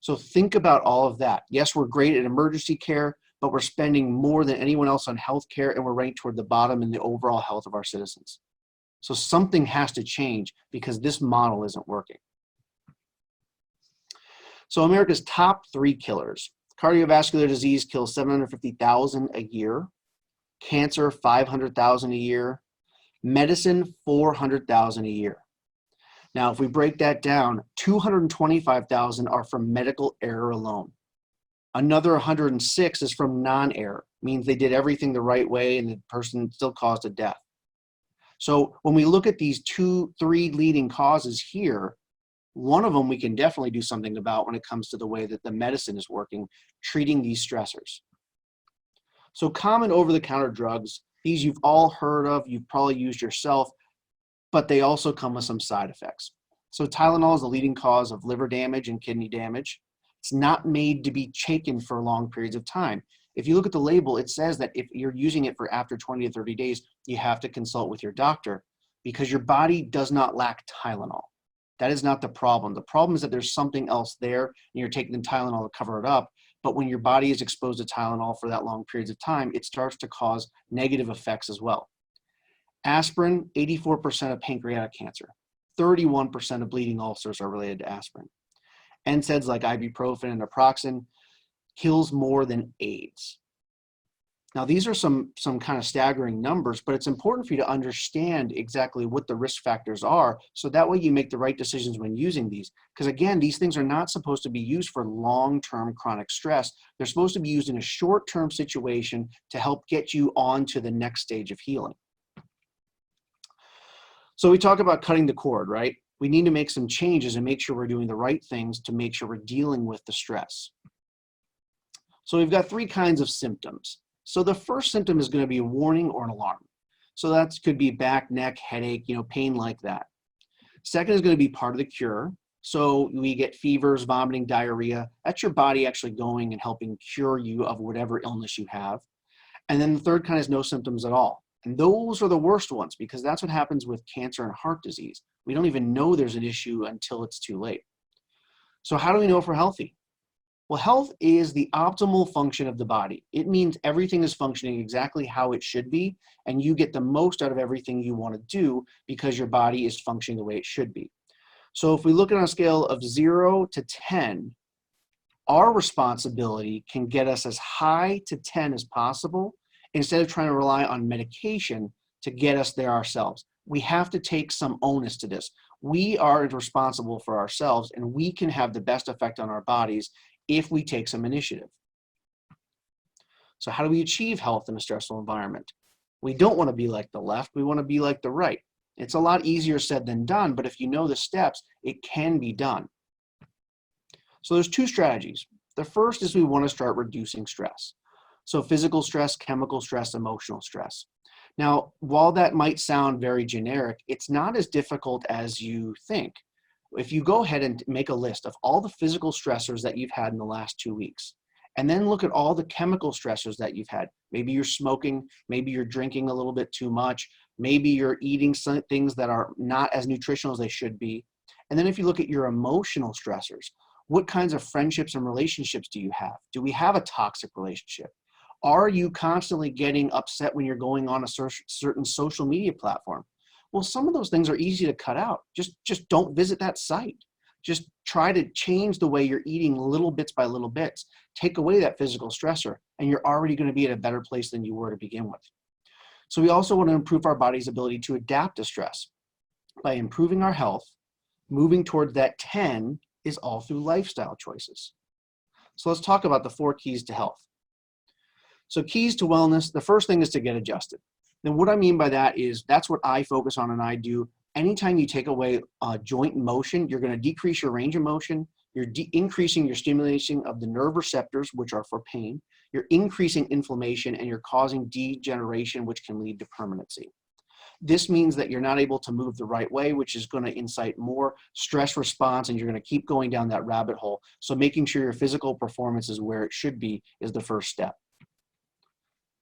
So think about all of that. Yes, we're great at emergency care, but we're spending more than anyone else on healthcare, and we're ranked toward the bottom in the overall health of our citizens. So something has to change because this model isn't working. So America's top 3 killers. Cardiovascular disease kills 750,000 a year. Cancer, 500,000 a year. Medicine, 400,000 a year. Now, if we break that down, 225,000 are from medical error alone. Another 106 is from non-error, means they did everything the right way and the person still caused a death. So when we look at these 3 leading causes here, one of them we can definitely do something about when it comes to the way that the medicine is working, treating these stressors. So common over-the-counter drugs, these you've all heard of, you've probably used yourself, but they also come with some side effects. So Tylenol is the leading cause of liver damage and kidney damage. It's not made to be taken for long periods of time. If you look at the label, it says that if you're using it for after 20 to 30 days, you have to consult with your doctor because your body does not lack Tylenol. That is not the problem. The problem is that there's something else there and you're taking the Tylenol to cover it up. But when your body is exposed to Tylenol for that long periods of time, it starts to cause negative effects as well. Aspirin, 84% of pancreatic cancer, 31% of bleeding ulcers are related to aspirin. NSAIDs like ibuprofen and naproxen kills more than AIDS. Now, these are some kind of staggering numbers, but it's important for you to understand exactly what the risk factors are, so that way you make the right decisions when using these. Because again, these things are not supposed to be used for long-term chronic stress. They're supposed to be used in a short-term situation to help get you on to the next stage of healing. So we talk about cutting the cord, right? We need to make some changes and make sure we're doing the right things to make sure we're dealing with the stress. So we've got 3 kinds of symptoms. So the first symptom is going to be a warning or an alarm. So that could be back, neck, headache, pain like that. Second is going to be part of the cure. So we get fevers, vomiting, diarrhea. That's your body actually going and helping cure you of whatever illness you have. And then the third kind is no symptoms at all. And those are the worst ones because that's what happens with cancer and heart disease. We don't even know there's an issue until it's too late. So how do we know if we're healthy? Well, health is the optimal function of the body. It means everything is functioning exactly how it should be, and you get the most out of everything you want to do because your body is functioning the way it should be. So if we look at on a scale of 0 to 10, our responsibility can get us as high to 10 as possible instead of trying to rely on medication to get us there ourselves. We have to take some onus to this. We are responsible for ourselves, and we can have the best effect on our bodies if we take some initiative. So how do we achieve health in a stressful environment? We don't want to be like the left, we want to be like the right. It's a lot easier said than done, but if you know the steps, it can be done. So there's 2 strategies. The first is we want to start reducing stress. So physical stress, chemical stress, emotional stress. Now, while that might sound very generic, it's not as difficult as you think. If you go ahead and make a list of all the physical stressors that you've had in the last 2 weeks, and then look at all the chemical stressors that you've had. Maybe you're smoking, maybe you're drinking a little bit too much, maybe you're eating some things that are not as nutritional as they should be. And then if you look at your emotional stressors, what kinds of friendships and relationships do you have? Do we have a toxic relationship? Are you constantly getting upset when you're going on a certain social media platform? Well, some of those things are easy to cut out. Just don't visit that site. Just try to change the way you're eating little bits by little bits. Take away that physical stressor, and you're already going to be at a better place than you were to begin with. So we also want to improve our body's ability to adapt to stress. By improving our health, moving towards that 10 is all through lifestyle choices. So let's talk about the 4 keys to health. So keys to wellness, the first thing is to get adjusted. And what I mean by that is that's what I focus on and I do. Anytime you take away joint motion, you're going to decrease your range of motion. You're increasing your stimulation of the nerve receptors, which are for pain. You're increasing inflammation and you're causing degeneration, which can lead to permanency. This means that you're not able to move the right way, which is going to incite more stress response, and you're going to keep going down that rabbit hole. So making sure your physical performance is where it should be is the first step.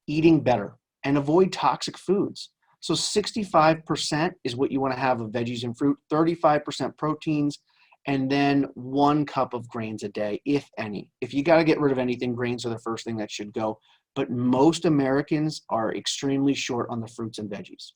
Eating better and avoid toxic foods. So 65% is what you want to have of veggies and fruit, 35% proteins, and then 1 cup of grains a day, if any. If you got to get rid of anything, grains are the first thing that should go. But most Americans are extremely short on the fruits and veggies.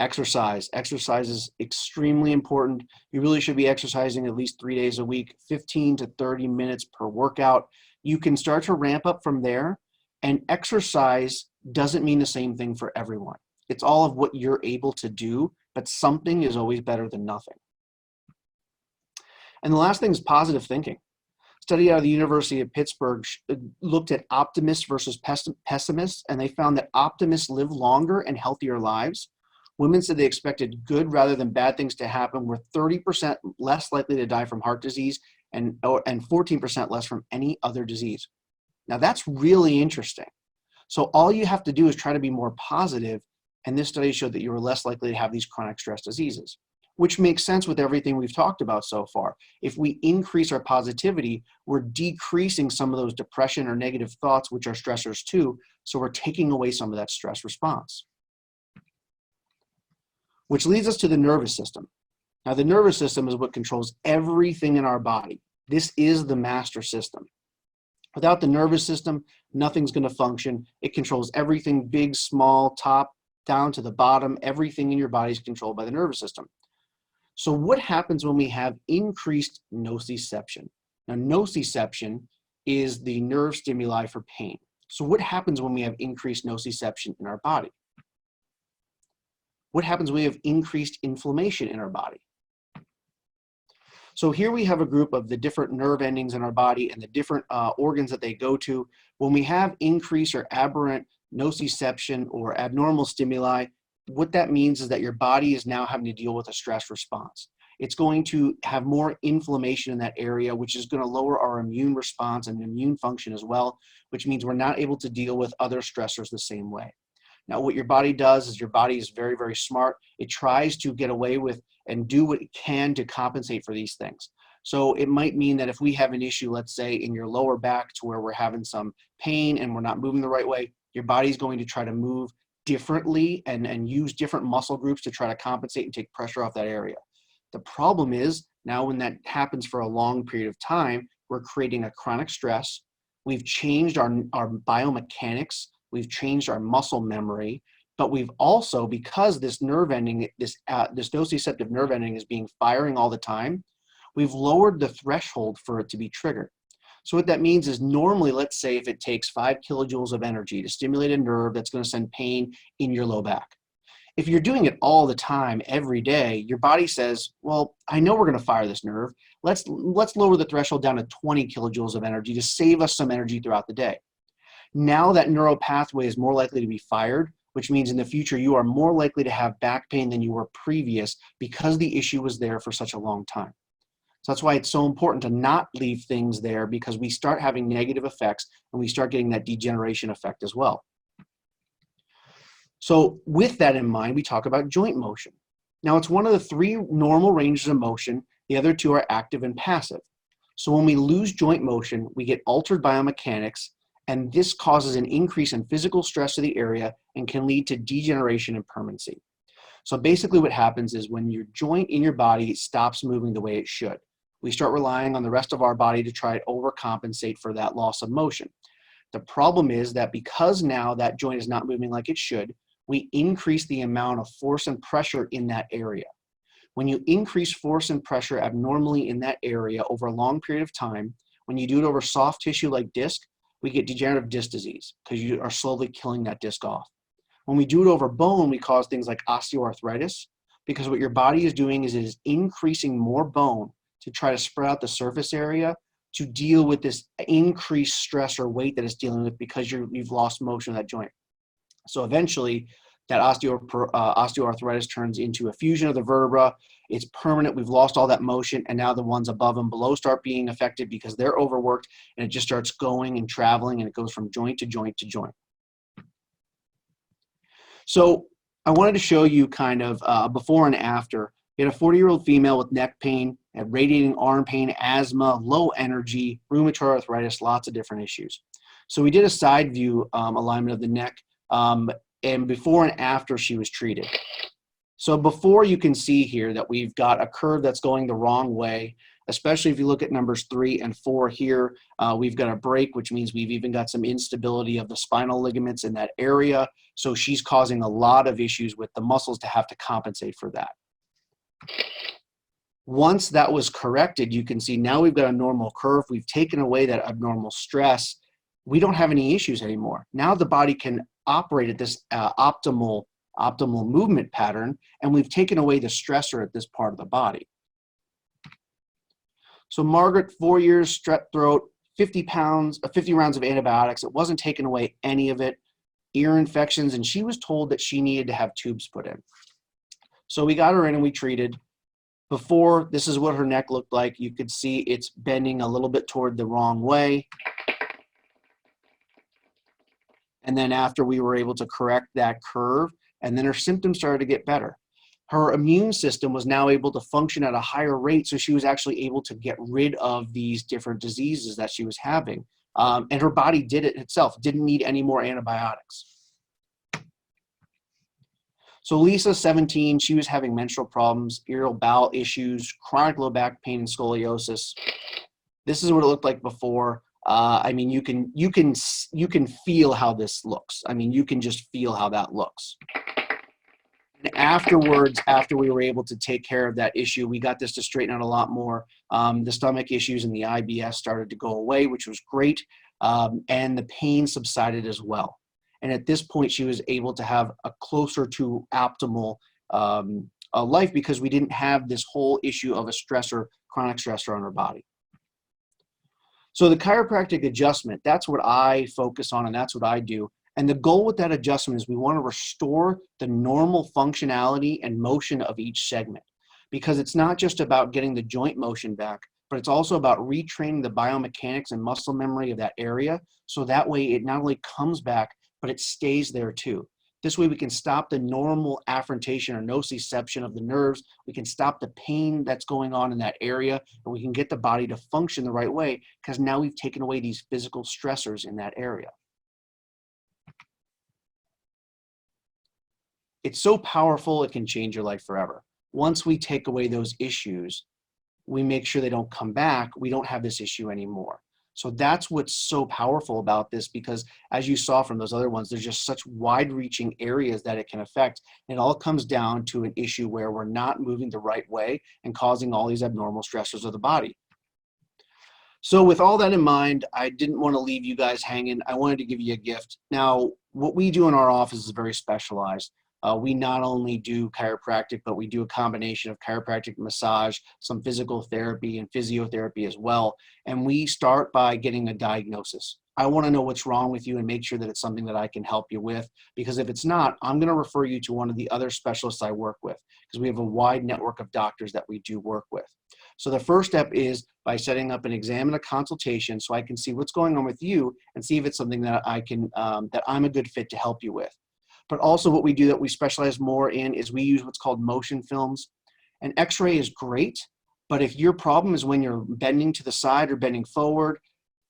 Exercise. Exercise is extremely important. You really should be exercising at least 3 days a week, 15 to 30 minutes per workout. You can start to ramp up from there. And exercise doesn't mean the same thing for everyone. It's all of what you're able to do, but something is always better than nothing. And the last thing is positive thinking. Study out of the University of Pittsburgh looked at optimists versus pessimists, and they found that optimists live longer and healthier lives. Women said they expected good rather than bad things to happen, were 30% less likely to die from heart disease and 14% less from any other disease. Now that's really interesting. So all you have to do is try to be more positive, and this study showed that you were less likely to have these chronic stress diseases, which makes sense with everything we've talked about so far. If we increase our positivity, we're decreasing some of those depression or negative thoughts, which are stressors too, so we're taking away some of that stress response. Which leads us to the nervous system. Now, the nervous system is what controls everything in our body. This is the master system. Without the nervous system, nothing's going to function. It controls everything, big, small, top, down to the bottom. Everything in your body is controlled by the nervous system. So what happens when we have increased nociception? Now, nociception is the nerve stimuli for pain. So what happens when we have increased nociception in our body? What happens when we have increased inflammation in our body? So here we have a group of the different nerve endings in our body and the different organs that they go to. When we have increased or aberrant nociception or abnormal stimuli, what that means is that your body is now having to deal with a stress response. It's going to have more inflammation in that area, which is going to lower our immune response and immune function as well, which means we're not able to deal with other stressors the same way. Now, what your body does is your body is very, very smart. It tries to get away with and do what it can to compensate for these things. So it might mean that if we have an issue, let's say in your lower back to where we're having some pain and we're not moving the right way, your body's going to try to move differently and use different muscle groups to try to compensate and take pressure off that area. The problem is now when that happens for a long period of time, we're creating a chronic stress. We've changed our biomechanics. We've changed our muscle memory, but we've also, because this nerve ending, this nociceptive nerve ending is firing all the time, we've lowered the threshold for it to be triggered. So what that means is normally, let's say if it takes 5 kilojoules of energy to stimulate a nerve that's going to send pain in your low back. If you're doing it all the time, every day, your body says, well, I know we're going to fire this nerve. Let's lower the threshold down to 20 kilojoules of energy to save us some energy throughout the day. Now that neural pathway is more likely to be fired, which means in the future you are more likely to have back pain than you were previous because the issue was there for such a long time. So that's why it's so important to not leave things there, because we start having negative effects and we start getting that degeneration effect as well. So with that in mind, we talk about joint motion. Now it's one of the 3 normal ranges of motion. The other 2 are active and passive. So when we lose joint motion, we get altered biomechanics, and this causes an increase in physical stress to the area and can lead to degeneration and permanency. So basically what happens is when your joint in your body stops moving the way it should, we start relying on the rest of our body to try to overcompensate for that loss of motion. The problem is that because now that joint is not moving like it should, we increase the amount of force and pressure in that area. When you increase force and pressure abnormally in that area over a long period of time, when you do it over soft tissue like disc, we get degenerative disc disease because you are slowly killing that disc off. When we do it over bone, we cause things like osteoarthritis, because what your body is doing is it is increasing more bone to try to spread out the surface area to deal with this increased stress or weight that it's dealing with because you've lost motion of that joint. So eventually that osteoarthritis turns into a fusion of the vertebra. It's permanent. We've lost all that motion, and now the ones above and below start being affected because they're overworked, and it just starts going and traveling, and it goes from joint to joint to joint. So I wanted to show you kind of before and after. We had a 40-year-old female with neck pain, had radiating arm pain, asthma, low energy, rheumatoid arthritis, lots of different issues. So we did a side view alignment of the neck, and before and after she was treated. So before, you can see here that we've got a curve that's going the wrong way, especially if you look at numbers 3 and 4 here. We've got a break, which means we've even got some instability of the spinal ligaments in that area. So she's causing a lot of issues with the muscles to have to compensate for that. Once that was corrected, you can see now we've got a normal curve. We've taken away that abnormal stress. We don't have any issues anymore. Now the body can operate at this optimal movement pattern, and we've taken away the stressor at this part of the body. So Margaret, 4 years, strep throat, 50 rounds of antibiotics. It wasn't taking away any of it. Ear infections, and she was told that she needed to have tubes put in. So we got her in and we treated. Before, this is what her neck looked like. You could see it's bending a little bit toward the wrong way. And then after we were able to correct that curve, and then her symptoms started to get better. Her immune system was now able to function at a higher rate, so she was actually able to get rid of these different diseases that she was having. And her body did it itself, didn't need any more antibiotics. So Lisa, 17, she was having menstrual problems, irritable bowel issues, chronic low back pain, and scoliosis. This is what it looked like before. I mean, you can feel how this looks. I mean, you can just feel how that looks. And afterwards, after we were able to take care of that issue, we got this to straighten out a lot more. The stomach issues and the IBS started to go away, which was great. And the pain subsided as well. And at this point, she was able to have a closer to optimal life because we didn't have this whole issue of a stressor, chronic stressor on her body. So the chiropractic adjustment, that's what I focus on and that's what I do. And the goal with that adjustment is we want to restore the normal functionality and motion of each segment, because it's not just about getting the joint motion back, but it's also about retraining the biomechanics and muscle memory of that area. So that way it not only comes back, but it stays there too. This way we can stop the normal afferentation or nociception of the nerves. We can stop the pain that's going on in that area, and we can get the body to function the right way because now we've taken away these physical stressors in that area. It's so powerful, it can change your life forever. Once we take away those issues, we make sure they don't come back. We don't have this issue anymore. So that's what's so powerful about this, because as you saw from those other ones, there's just such wide-reaching areas that it can affect. And it all comes down to an issue where we're not moving the right way and causing all these abnormal stressors of the body. So with all that in mind, I didn't want to leave you guys hanging. I wanted to give you a gift. Now, what we do in our office is very specialized. We not only do chiropractic, but we do a combination of chiropractic, massage, some physical therapy and physiotherapy as well. And we start by getting a diagnosis. I want to know what's wrong with you and make sure that it's something that I can help you with. Because if it's not, I'm going to refer you to one of the other specialists I work with, because we have a wide network of doctors that we do work with. So the first step is by setting up an exam and a consultation so I can see what's going on with you and see if it's something that I can, that I'm a good fit to help you with. But also what we do that we specialize more in is we use what's called motion films. An x-ray is great, but if your problem is when you're bending to the side or bending forward,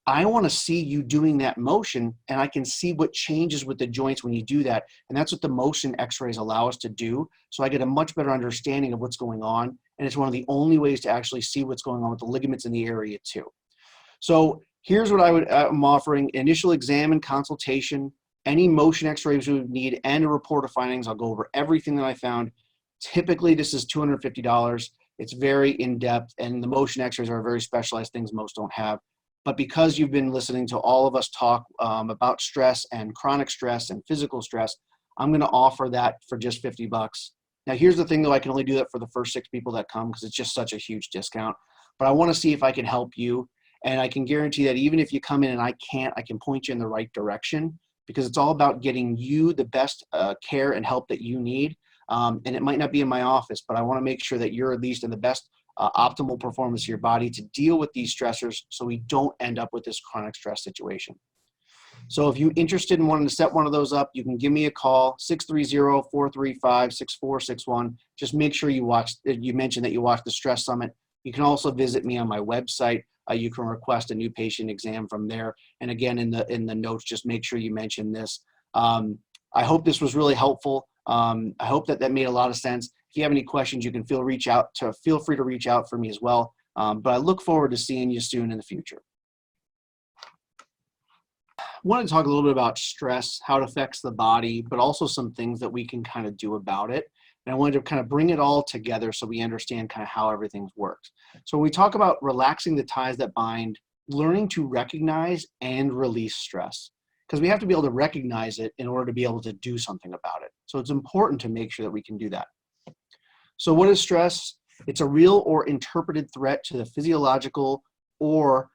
I want to see you doing that motion, and I can see what changes with the joints when you do that. And that's what the motion x-rays allow us to do. So I get a much better understanding of what's going on. And it's one of the only ways to actually see what's going on with the ligaments in the area too. So here's what I'm offering: initial exam and consultation, any motion x-rays we would need, and a report of findings. I'll go over everything that I found. Typically, this is $250. It's very in-depth, and the motion x-rays are very specialized things most don't have. But because you've been listening to all of us talk about stress and chronic stress and physical stress, I'm going to offer that for just $50. Now, here's the thing, though. I can only do that for the first 6 people that come because it's just such a huge discount. But I want to see if I can help you, and I can guarantee that even if you come in and I can't, I can point you in the right direction, because it's all about getting you the best care and help that you need. And it might not be in my office, but I want to make sure that you're at least in the best optimal performance of your body to deal with these stressors so we don't end up with this chronic stress situation. So if you're interested in wanting to set one of those up, you can give me a call, 630-435-6461. Just make sure you mention that you watched the Stress Summit. You can also visit me on my website. You can request a new patient exam from there. And again, in the notes, just make sure you mention this. I hope this was really helpful. I hope that made a lot of sense. If you have any questions, you can feel free to reach out for me as well. But I look forward to seeing you soon in the future. I want to talk a little bit about stress, how it affects the body, but also some things that we can kind of do about it. And I wanted to kind of bring it all together so we understand kind of how everything works. So when we talk about relaxing the ties that bind, learning to recognize and release stress, because we have to be able to recognize it in order to be able to do something about it. So it's important to make sure that we can do that. So what is stress? It's a real or interpreted threat to the physiological or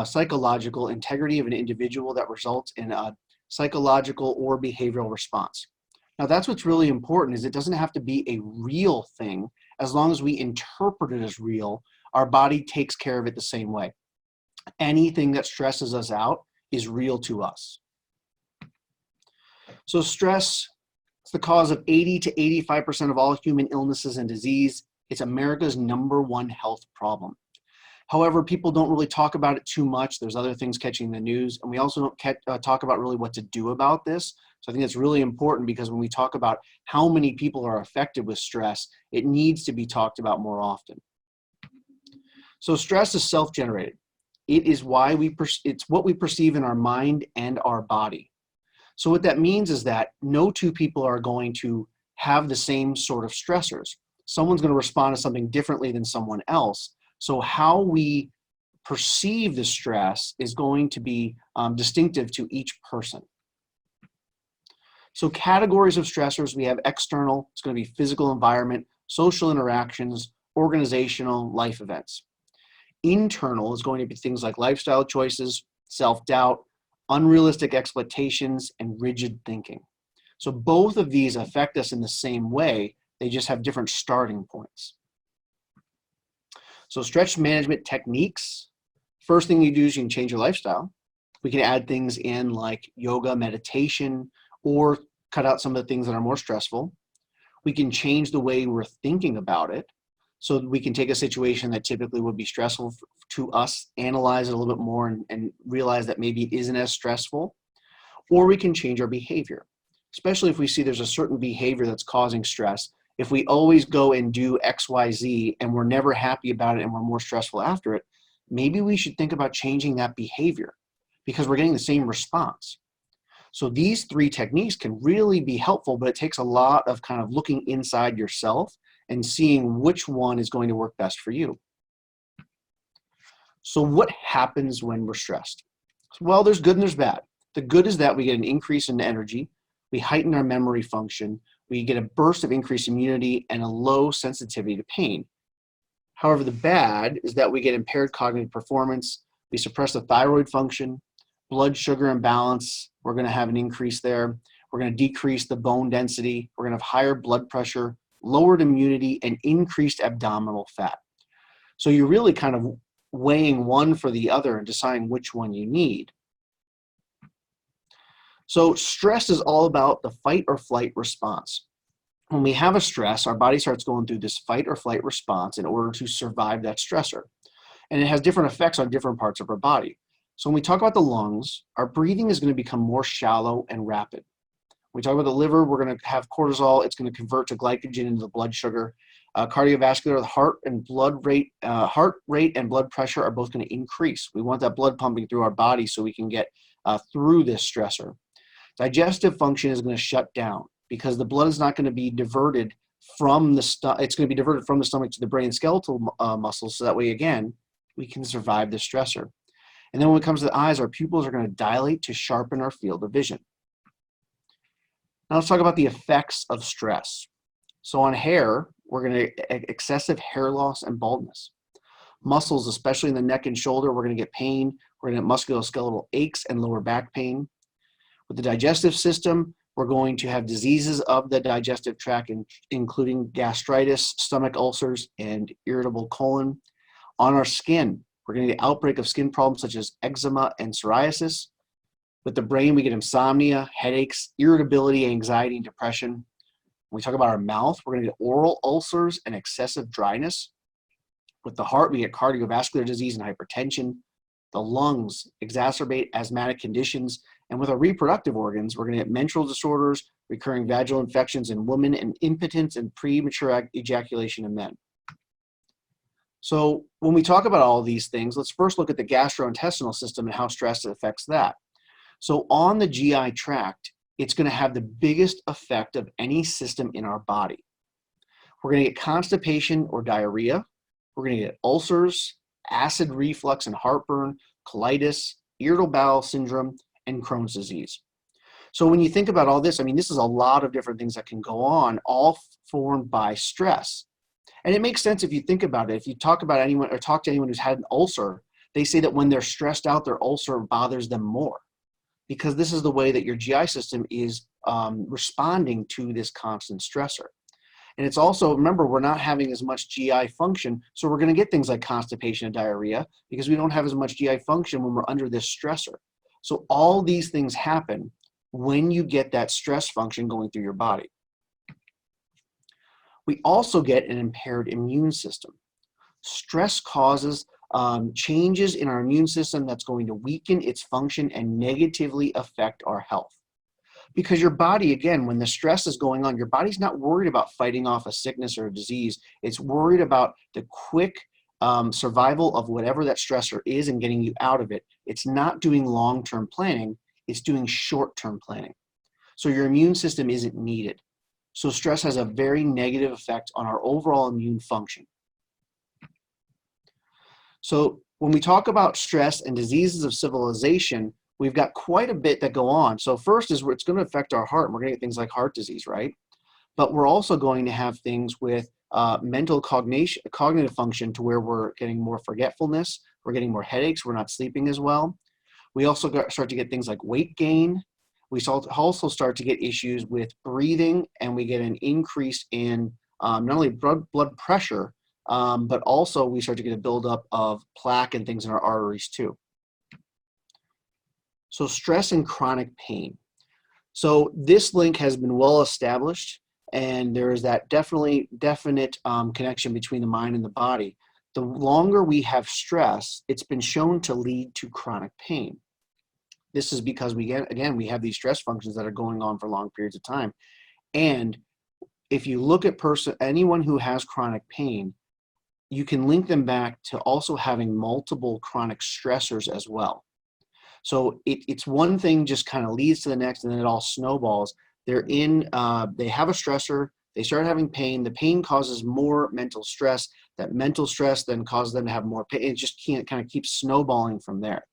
psychological integrity of an individual that results in a psychological or behavioral response. Now that's what's really important, is it doesn't have to be a real thing. As long as we interpret it as real, our body takes care of it the same way. Anything that stresses us out is real to us. So stress is the cause of 80 to 85% of all human illnesses and disease. It's America's #1 health problem. However, people don't really talk about it too much. There's other things catching the news, and we also don't talk about really what to do about this. So I think it's really important, because when we talk about how many people are affected with stress, it needs to be talked about more often. So stress is self-generated. It is why it's what we perceive in our mind and our body. So what that means is that no two people are going to have the same sort of stressors. Someone's going to respond to something differently than someone else. So how we perceive the stress is going to be distinctive to each person. So categories of stressors, we have external, it's going to be physical environment, social interactions, organizational, life events. Internal is going to be things like lifestyle choices, self-doubt, unrealistic expectations, and rigid thinking. So both of these affect us in the same way, they just have different starting points. So stress management techniques, first thing you do is you can change your lifestyle. We can add things in like yoga, meditation, or cut out some of the things that are more stressful. We can change the way we're thinking about it. So we can take a situation that typically would be stressful to us, analyze it a little bit more, and realize that maybe it isn't as stressful. Or we can change our behavior, especially if we see there's a certain behavior that's causing stress. If we always go and do X, Y, Z, and we're never happy about it and we're more stressful after it, maybe we should think about changing that behavior, because we're getting the same response. So these 3 techniques can really be helpful, but it takes a lot of kind of looking inside yourself and seeing which one is going to work best for you. So what happens when we're stressed? Well, there's good and there's bad. The good is that we get an increase in energy, we heighten our memory function, we get a burst of increased immunity, and a low sensitivity to pain. However, the bad is that we get impaired cognitive performance, we suppress the thyroid function, blood sugar imbalance, we're going to have an increase there. We're going to decrease the bone density, we're going to have higher blood pressure, lowered immunity, and increased abdominal fat. So you're really kind of weighing one for the other and deciding which one you need. So stress is all about the fight or flight response. When we have a stress, our body starts going through this fight or flight response in order to survive that stressor. And it has different effects on different parts of our body. So when we talk about the lungs, our breathing is going to become more shallow and rapid. When we talk about the liver, we're going to have cortisol. It's going to convert to glycogen into the blood sugar. Cardiovascular, the heart rate and blood pressure are both going to increase. We want that blood pumping through our body so we can get through this stressor. Digestive function is going to shut down because the blood is not going to be diverted from the stomach. It's going to be diverted from the stomach to the brain and skeletal muscles, so that way, again, we can survive the stressor. And then when it comes to the eyes, our pupils are going to dilate to sharpen our field of vision. Now let's talk about the effects of stress. So on hair, we're going to excessive hair loss and baldness. Muscles, especially in the neck and shoulder, we're going to get pain. We're going to get musculoskeletal aches and lower back pain. With the digestive system, we're going to have diseases of the digestive tract, including gastritis, stomach ulcers, and irritable colon. On our skin, we're going to get outbreak of skin problems such as eczema and psoriasis. With the brain, we get insomnia, headaches, irritability, anxiety, and depression. When we talk about our mouth, we're going to get oral ulcers and excessive dryness. With the heart, we get cardiovascular disease and hypertension. The lungs exacerbate asthmatic conditions. And with our reproductive organs, we're going to get menstrual disorders, recurring vaginal infections in women, and impotence and premature ejaculation in men. So when we talk about all these things, let's first look at the gastrointestinal system and how stress affects that. So on the GI tract, it's going to have the biggest effect of any system in our body. We're going to get constipation or diarrhea. We're going to get ulcers, acid reflux and heartburn, colitis, irritable bowel syndrome, and Crohn's disease. So when you think about all this, I mean, this is a lot of different things that can go on, all formed by stress. And it makes sense if you think about it. If you talk about anyone or talk to anyone who's had an ulcer, they say that when they're stressed out, their ulcer bothers them more, because this is the way that your GI system is responding to this constant stressor. And it's also, remember, we're not having as much GI function, so we're going to get things like constipation and diarrhea because we don't have as much GI function when we're under this stressor. So all these things happen when you get that stress function going through your body. We also get an impaired immune system. Stress causes changes in our immune system that's going to weaken its function and negatively affect our health. Because your body, again, when the stress is going on, your body's not worried about fighting off a sickness or a disease. It's worried about the quick survival of whatever that stressor is and getting you out of it. It's not doing long-term planning, it's doing short-term planning. So your immune system isn't needed. So stress has a very negative effect on our overall immune function. So when we talk about stress and diseases of civilization, we've got quite a bit that go on. So first is it's going to affect our heart. We're going to get things like heart disease, right? But we're also going to have things with mental cognitive function to where we're getting more forgetfulness, we're getting more headaches, we're not sleeping as well. We also start to get things like weight gain. We also start to get issues with breathing, and we get an increase in not only blood pressure, but also we start to get a buildup of plaque and things in our arteries too. So stress and chronic pain. So this link has been well established, and there is that definite connection between the mind and the body. The longer we have stress, it's been shown to lead to chronic pain. This is because we have these stress functions that are going on for long periods of time. And if you look at anyone who has chronic pain, you can link them back to also having multiple chronic stressors as well. So it's one thing just kind of leads to the next, and then it all snowballs. They have a stressor, they start having pain, the pain causes more mental stress, that mental stress then causes them to have more pain. It just kind of keeps snowballing from there.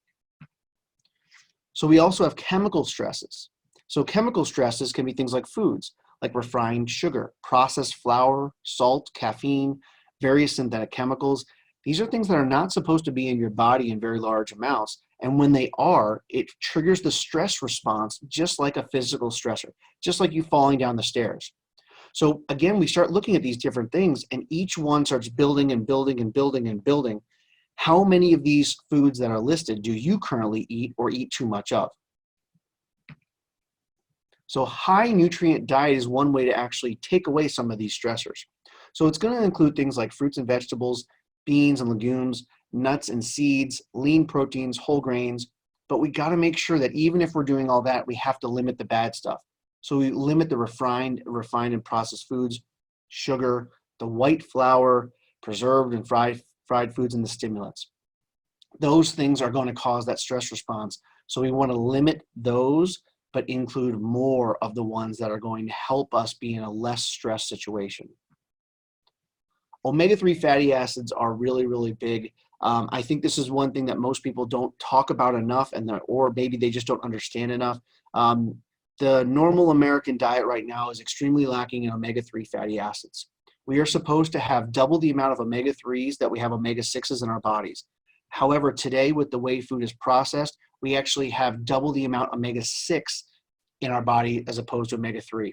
So we also have chemical stresses. So chemical stresses can be things like foods, like refined sugar, processed flour, salt, caffeine, various synthetic chemicals. These are things that are not supposed to be in your body in very large amounts. And when they are, it triggers the stress response just like a physical stressor, just like you falling down the stairs. So again, we start looking at these different things, and each one starts building and building and building and building. How many of these foods that are listed do you currently eat or eat too much of? So high nutrient diet is one way to actually take away some of these stressors. So it's going to include things like fruits and vegetables, beans and legumes, nuts and seeds, lean proteins, whole grains. But we got to make sure that even if we're doing all that, we have to limit the bad stuff. So we limit the refined and processed foods, sugar, the white flour, preserved and fried foods, and the stimulants. Those things are going to cause that stress response. So we want to limit those, but include more of the ones that are going to help us be in a less stressed situation. Omega-3 fatty acids are really, really big. I think this is one thing that most people don't talk about enough, or maybe they just don't understand enough. The normal American diet right now is extremely lacking in omega-3 fatty acids. We are supposed to have double the amount of omega-3s that we have omega-6s in our bodies. However, today with the way food is processed, we actually have double the amount of omega-6 in our body as opposed to omega-3.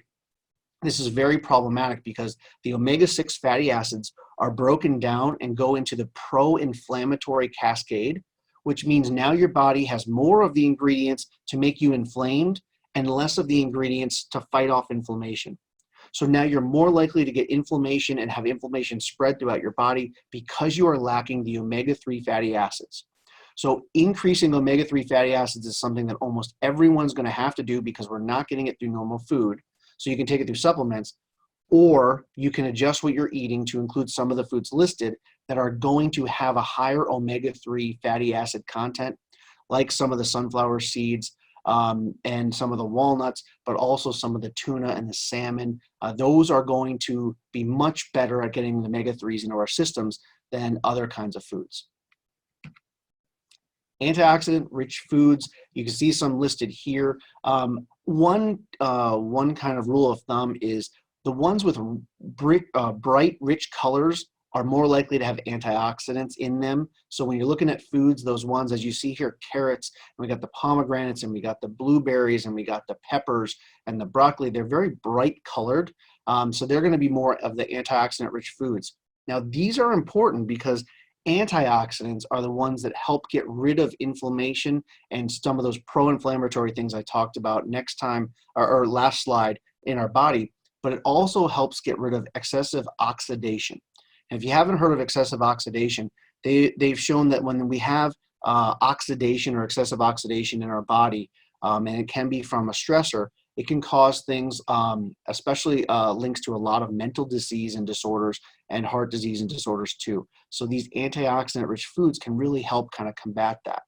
This is very problematic because the omega-6 fatty acids are broken down and go into the pro-inflammatory cascade, which means now your body has more of the ingredients to make you inflamed and less of the ingredients to fight off inflammation. So now you're more likely to get inflammation and have inflammation spread throughout your body because you are lacking the omega-3 fatty acids. So increasing omega-3 fatty acids is something that almost everyone's going to have to do because we're not getting it through normal food. So you can take it through supplements, or you can adjust what you're eating to include some of the foods listed that are going to have a higher omega-3 fatty acid content, like some of the sunflower seeds, and some of the walnuts, but also some of the tuna and the salmon. Those are going to be much better at getting the omega-3s into our systems than other kinds of foods. Antioxidant-rich foods, you can see some listed here. One kind of rule of thumb is the ones with bright, rich colors are more likely to have antioxidants in them. So when you're looking at foods, those ones, as you see here, carrots, and we got the pomegranates, and we got the blueberries, and we got the peppers and the broccoli, they're very bright colored. So they're going to be more of the antioxidant-rich foods. Now, these are important because Antioxidants are the ones that help get rid of inflammation and some of those pro-inflammatory things I talked about next time or last slide in our body, but it also helps get rid of excessive oxidation. And if you haven't heard of excessive oxidation, they've shown that when we have oxidation or excessive oxidation in our body, and it can be from a stressor, it can cause things, especially links to a lot of mental disease and disorders and heart disease and disorders too. So these antioxidant-rich foods can really help kind of combat that.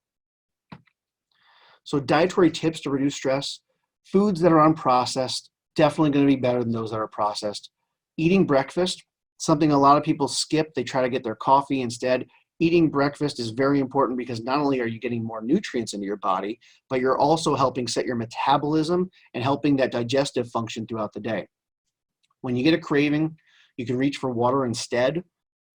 So dietary tips to reduce stress: foods that are unprocessed, definitely going to be better than those that are processed. Eating breakfast, something a lot of people skip. They try to get their coffee instead. Eating breakfast is very important because not only are you getting more nutrients into your body, but you're also helping set your metabolism and helping that digestive function throughout the day. When you get a craving, you can reach for water instead.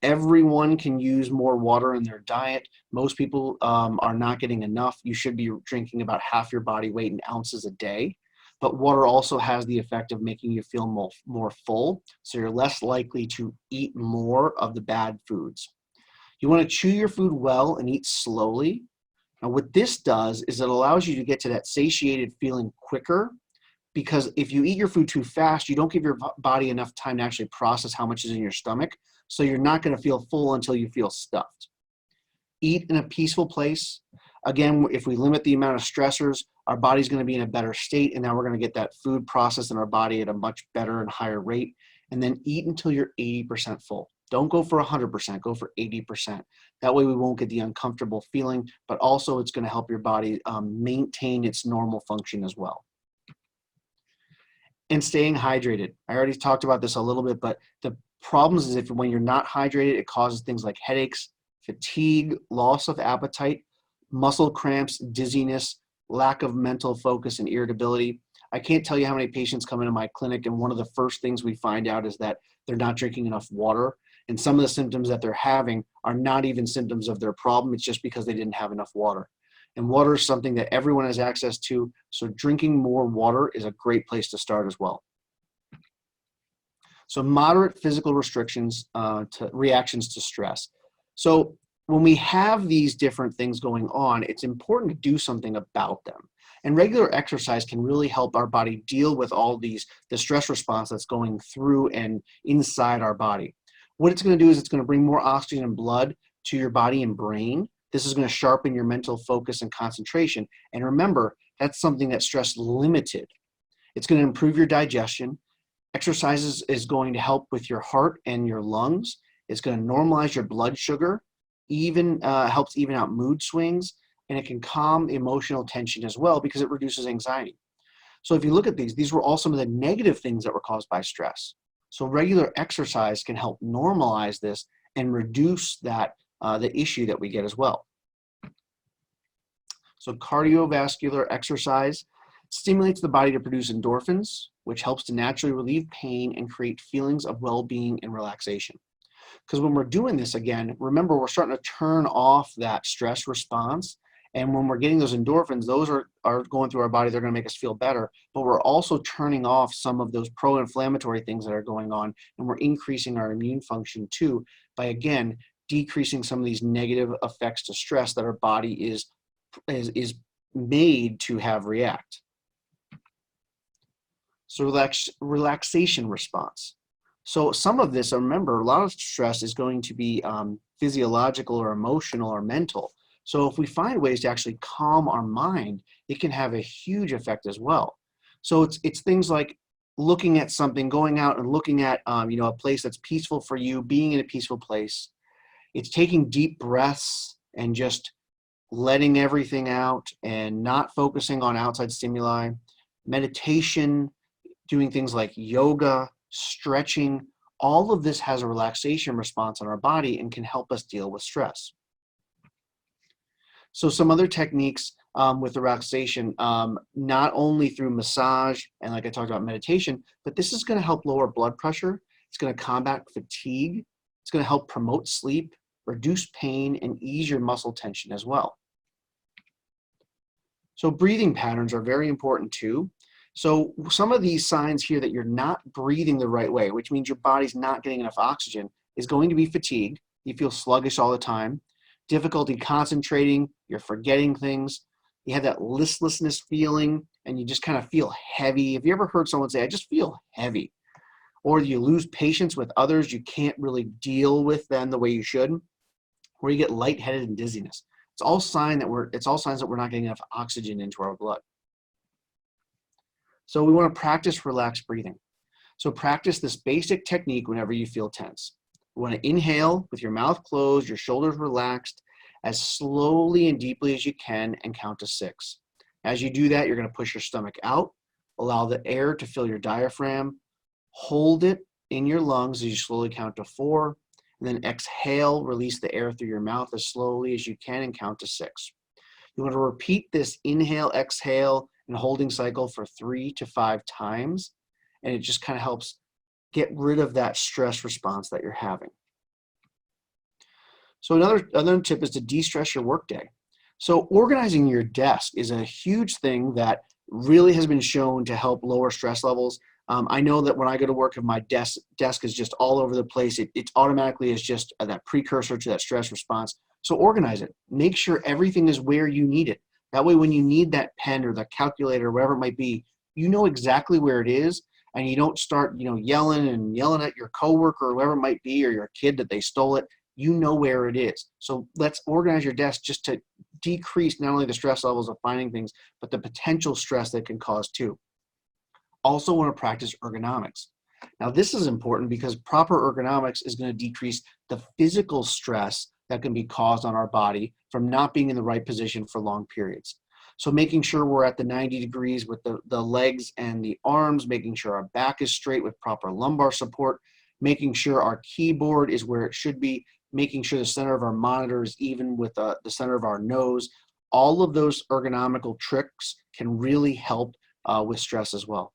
Everyone can use more water in their diet. Most people are not getting enough. You should be drinking about half your body weight in ounces a day. But water also has the effect of making you feel more full, so you're less likely to eat more of the bad foods. You want to chew your food well and eat slowly. Now what this does is it allows you to get to that satiated feeling quicker, because if you eat your food too fast, you don't give your body enough time to actually process how much is in your stomach, so you're not going to feel full until you feel stuffed. Eat in a peaceful place. Again, if we limit the amount of stressors, our body's going to be in a better state, and now we're going to get that food processed in our body at a much better and higher rate. And then eat until you're 80% full. Don't go for 100%, go for 80%. That way we won't get the uncomfortable feeling, but also it's going to help your body maintain its normal function as well. And staying hydrated. I already talked about this a little bit, but the problems is when you're not hydrated, it causes things like headaches, fatigue, loss of appetite, muscle cramps, dizziness, lack of mental focus, and irritability. I can't tell you how many patients come into my clinic, and one of the first things we find out is that they're not drinking enough water. And some of the symptoms that they're having are not even symptoms of their problem. It's just because they didn't have enough water. And water is something that everyone has access to. So drinking more water is a great place to start as well. So moderate physical restrictions to reactions to stress. So when we have these different things going on, it's important to do something about them. And regular exercise can really help our body deal with all the stress response that's going through and inside our body. What it's going to do is it's going to bring more oxygen and blood to your body and brain. This is going to sharpen your mental focus and concentration. And remember, that's something that's stress limited. It's going to improve your digestion. Exercises is going to help with your heart and your lungs. It's going to normalize your blood sugar, even helps even out mood swings, and it can calm emotional tension as well because it reduces anxiety. So if you look at these were all some of the negative things that were caused by stress. So regular exercise can help normalize this and reduce that the issue that we get as well. So cardiovascular exercise stimulates the body to produce endorphins, which helps to naturally relieve pain and create feelings of well-being and relaxation. Because when we're doing this again, remember, we're starting to turn off that stress response. And when we're getting those endorphins, those are going through our body, they're going to make us feel better. But we're also turning off some of those pro-inflammatory things that are going on. And we're increasing our immune function too by, again, decreasing some of these negative effects to stress that our body is made to have react. So relaxation response. So some of this, remember, a lot of stress is going to be physiological or emotional or mental. So if we find ways to actually calm our mind, it can have a huge effect as well. So it's things like looking at something, going out and looking at a place that's peaceful for you, being in a peaceful place. It's taking deep breaths and just letting everything out and not focusing on outside stimuli. Meditation, doing things like yoga, stretching, all of this has a relaxation response on our body and can help us deal with stress. So some other techniques with the relaxation, not only through massage and like I talked about meditation, but this is going to help lower blood pressure. It's going to combat fatigue. It's going to help promote sleep, reduce pain, and ease your muscle tension as well. So breathing patterns are very important too. So some of these signs here that you're not breathing the right way, which means your body's not getting enough oxygen, is going to be fatigue. You feel sluggish all the time, difficulty concentrating, you're forgetting things, you have that listlessness feeling, and you just kind of feel heavy. Have you ever heard someone say, I just feel heavy? Or you lose patience with others, you can't really deal with them the way you should, or you get lightheaded and dizziness. It's all signs that we're not getting enough oxygen into our blood. So we want to practice relaxed breathing. So practice this basic technique whenever you feel tense. You want to inhale with your mouth closed, your shoulders relaxed, as slowly and deeply as you can, and count to 6. As you do that, you're going to push your stomach out, allow the air to fill your diaphragm, hold it in your lungs as you slowly count to 4, and then exhale, release the air through your mouth as slowly as you can and count to 6. You want to repeat this inhale, exhale, and holding cycle for 3 to 5 times, and it just kind of helps get rid of that stress response that you're having. So another tip is to de-stress your workday. So organizing your desk is a huge thing that really has been shown to help lower stress levels. I know that when I go to work, if my desk is just all over the place, it automatically is just that precursor to that stress response. So organize it. Make sure everything is where you need it. That way, when you need that pen or the calculator or whatever it might be, you know exactly where it is, and you don't start, yelling at your coworker or whoever it might be, or your kid that they stole it. You know where it is. So let's organize your desk just to decrease not only the stress levels of finding things, but the potential stress that can cause too. Also want to practice ergonomics. Now this is important because proper ergonomics is going to decrease the physical stress that can be caused on our body from not being in the right position for long periods. So making sure we're at the 90 degrees with the legs and the arms, making sure our back is straight with proper lumbar support, making sure our keyboard is where it should be, making sure the center of our monitor is even with the center of our nose. All of those ergonomical tricks can really help with stress as well.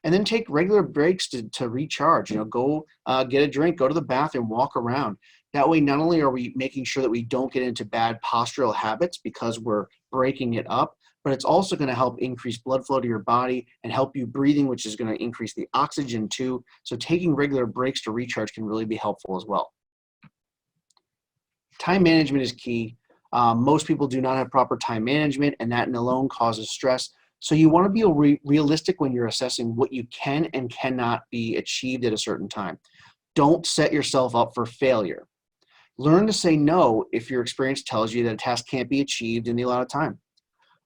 And then take regular breaks to recharge. Go get a drink, go to the bathroom, walk around. That way, not only are we making sure that we don't get into bad postural habits because we're breaking it up, but it's also going to help increase blood flow to your body and help you breathing, which is going to increase the oxygen too. So taking regular breaks to recharge can really be helpful as well. Time management is key. Most people do not have proper time management, and that alone causes stress. So you want to be realistic when you're assessing what you can and cannot be achieved at a certain time. Don't set yourself up for failure. Learn to say no if your experience tells you that a task can't be achieved in the allotted time.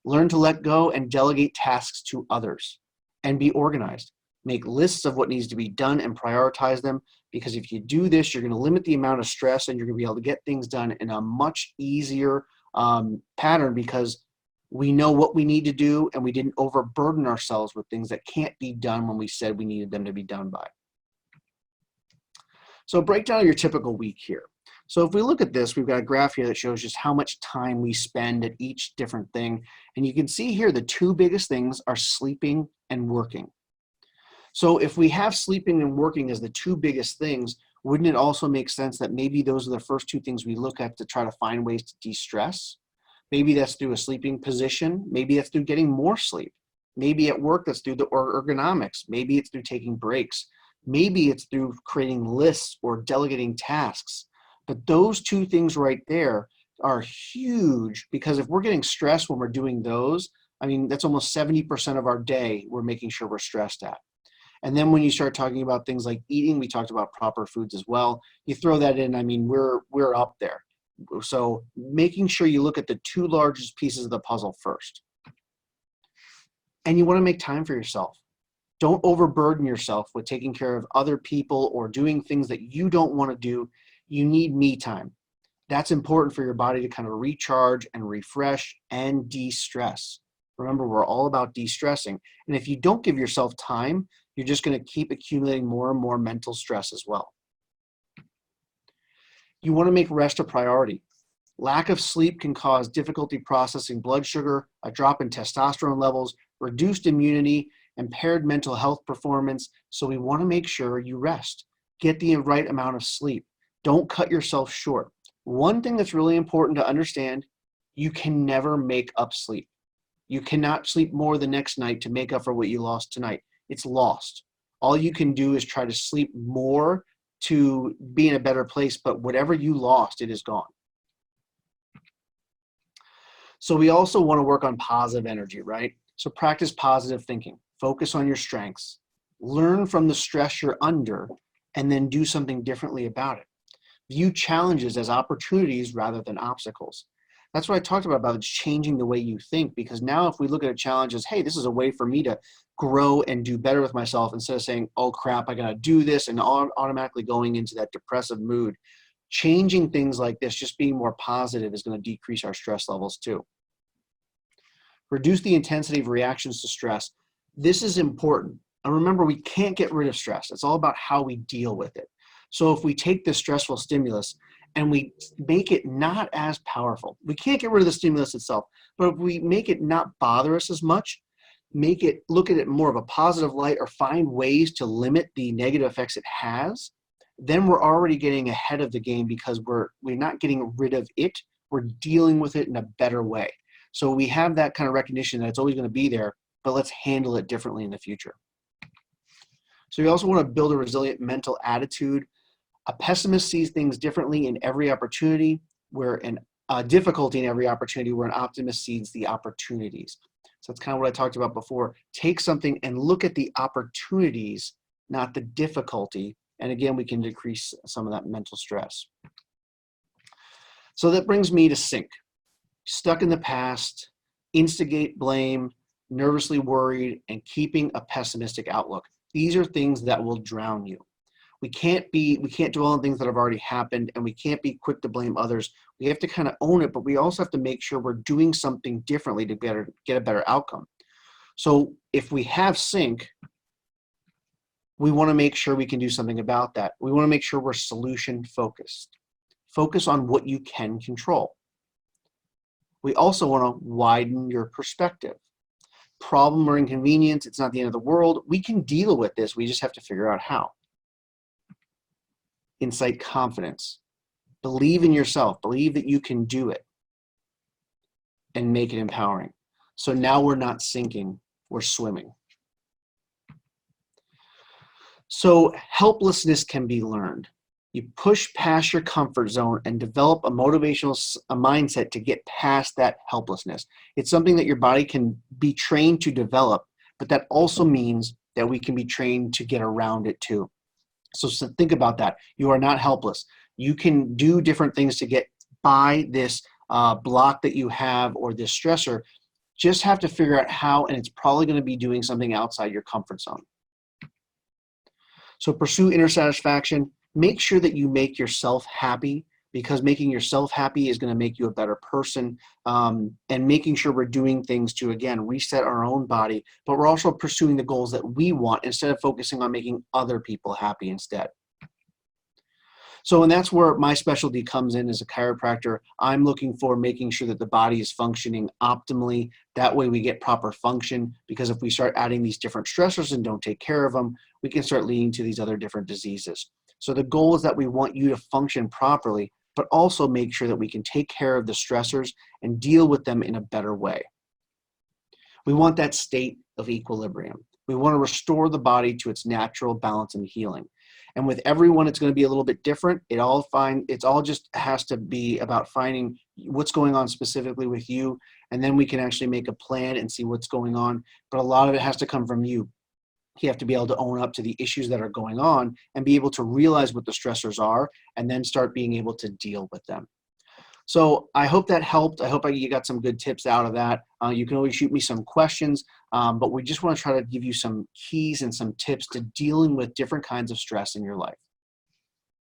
Learn to let go and delegate tasks to others, and be organized. Make lists of what needs to be done and prioritize them, because if you do this, you're going to limit the amount of stress and you're going to be able to get things done in a much easier pattern, because we know what we need to do and we didn't overburden ourselves with things that can't be done when we said we needed them to be done by. So break down your typical week here. So if we look at this, we've got a graph here that shows just how much time we spend at each different thing. And you can see here the two biggest things are sleeping and working. So if we have sleeping and working as the two biggest things, wouldn't it also make sense that maybe those are the first two things we look at to try to find ways to de-stress? Maybe that's through a sleeping position. Maybe that's through getting more sleep. Maybe at work that's through the ergonomics. Maybe it's through taking breaks. Maybe it's through creating lists or delegating tasks. But those two things right there are huge, because if we're getting stressed when we're doing those, I mean, that's almost 70% of our day we're making sure we're stressed at. And then when you start talking about things like eating, we talked about proper foods as well. You throw that in, I mean, we're up there. So making sure you look at the two largest pieces of the puzzle first. And you want to make time for yourself. Don't overburden yourself with taking care of other people or doing things that you don't want to do. You need me time. That's important for your body to kind of recharge and refresh and de-stress. Remember, we're all about de-stressing. And if you don't give yourself time, you're just going to keep accumulating more and more mental stress as well. You want to make rest a priority. Lack of sleep can cause difficulty processing blood sugar, a drop in testosterone levels, reduced immunity, impaired mental health performance. So we want to make sure you rest. Get the right amount of sleep. Don't cut yourself short. One thing that's really important to understand, you can never make up sleep. You cannot sleep more the next night to make up for what you lost tonight. It's lost. All you can do is try to sleep more to be in a better place, but whatever you lost, it is gone. So we also want to work on positive energy, right? So practice positive thinking, focus on your strengths, learn from the stress you're under, and then do something differently about it. View challenges as opportunities rather than obstacles. That's what I talked about changing the way you think, because now if we look at a challenge as, hey, this is a way for me to grow and do better with myself, instead of saying, oh crap, I gotta do this, and automatically going into that depressive mood. Changing things like this, just being more positive, is going to decrease our stress levels too. Reduce the intensity of reactions to stress. This is important. And remember, we can't get rid of stress. It's all about how we deal with it. So if we take this stressful stimulus and we make it not as powerful, we can't get rid of the stimulus itself, but if we make it not bother us as much, look at it more of a positive light, or find ways to limit the negative effects it has, then we're already getting ahead of the game, because we're not getting rid of it, we're dealing with it in a better way. So we have that kind of recognition that it's always going to be there, but let's handle it differently in the future. So you also want to build a resilient mental attitude. A pessimist sees things differently in every opportunity, where difficulty in every opportunity, where an optimist sees the opportunities. So that's kind of what I talked about before. Take something and look at the opportunities, not the difficulty. And again, we can decrease some of that mental stress. So that brings me to sink. Stuck in the past, instigate blame, nervously worried, and keeping a pessimistic outlook. These are things that will drown you. We can't dwell on things that have already happened, and we can't be quick to blame others. We have to kind of own it, but we also have to make sure we're doing something differently to get a better outcome. So if we have sink, we want to make sure we can do something about that. We want to make sure we're solution focused. Focus on what you can control. We also want to widen your perspective. Problem or inconvenience, it's not the end of the world. We can deal with this. We just have to figure out how. Incite confidence. Believe in yourself. Believe that you can do it, and make it empowering. So now we're not sinking, we're swimming. So helplessness can be learned. You push past your comfort zone and develop a motivational mindset to get past that helplessness. It's something that your body can be trained to develop, but that also means that we can be trained to get around it too. So think about that. You are not helpless. You can do different things to get by this block that you have, or this stressor. Just have to figure out how, and it's probably going to be doing something outside your comfort zone. So pursue inner satisfaction. Make sure that you make yourself happy, because making yourself happy is going to make you a better person, and making sure we're doing things to, again, reset our own body, but we're also pursuing the goals that we want instead of focusing on making other people happy instead. So, and that's where my specialty comes in as a chiropractor. I'm looking for making sure that the body is functioning optimally. That way we get proper function, because if we start adding these different stressors and don't take care of them, we can start leading to these other different diseases. So the goal is that we want you to function properly, but also make sure that we can take care of the stressors and deal with them in a better way. We want that state of equilibrium. We want to restore the body to its natural balance and healing. And with everyone, it's going to be a little bit different. It's all just has to be about finding what's going on specifically with you, and then we can actually make a plan and see what's going on. But a lot of it has to come from you. You have to be able to own up to the issues that are going on and be able to realize what the stressors are, and then start being able to deal with them. So I hope that helped. I hope you got some good tips out of that. You can always shoot me some questions, but we just want to try to give you some keys and some tips to dealing with different kinds of stress in your life.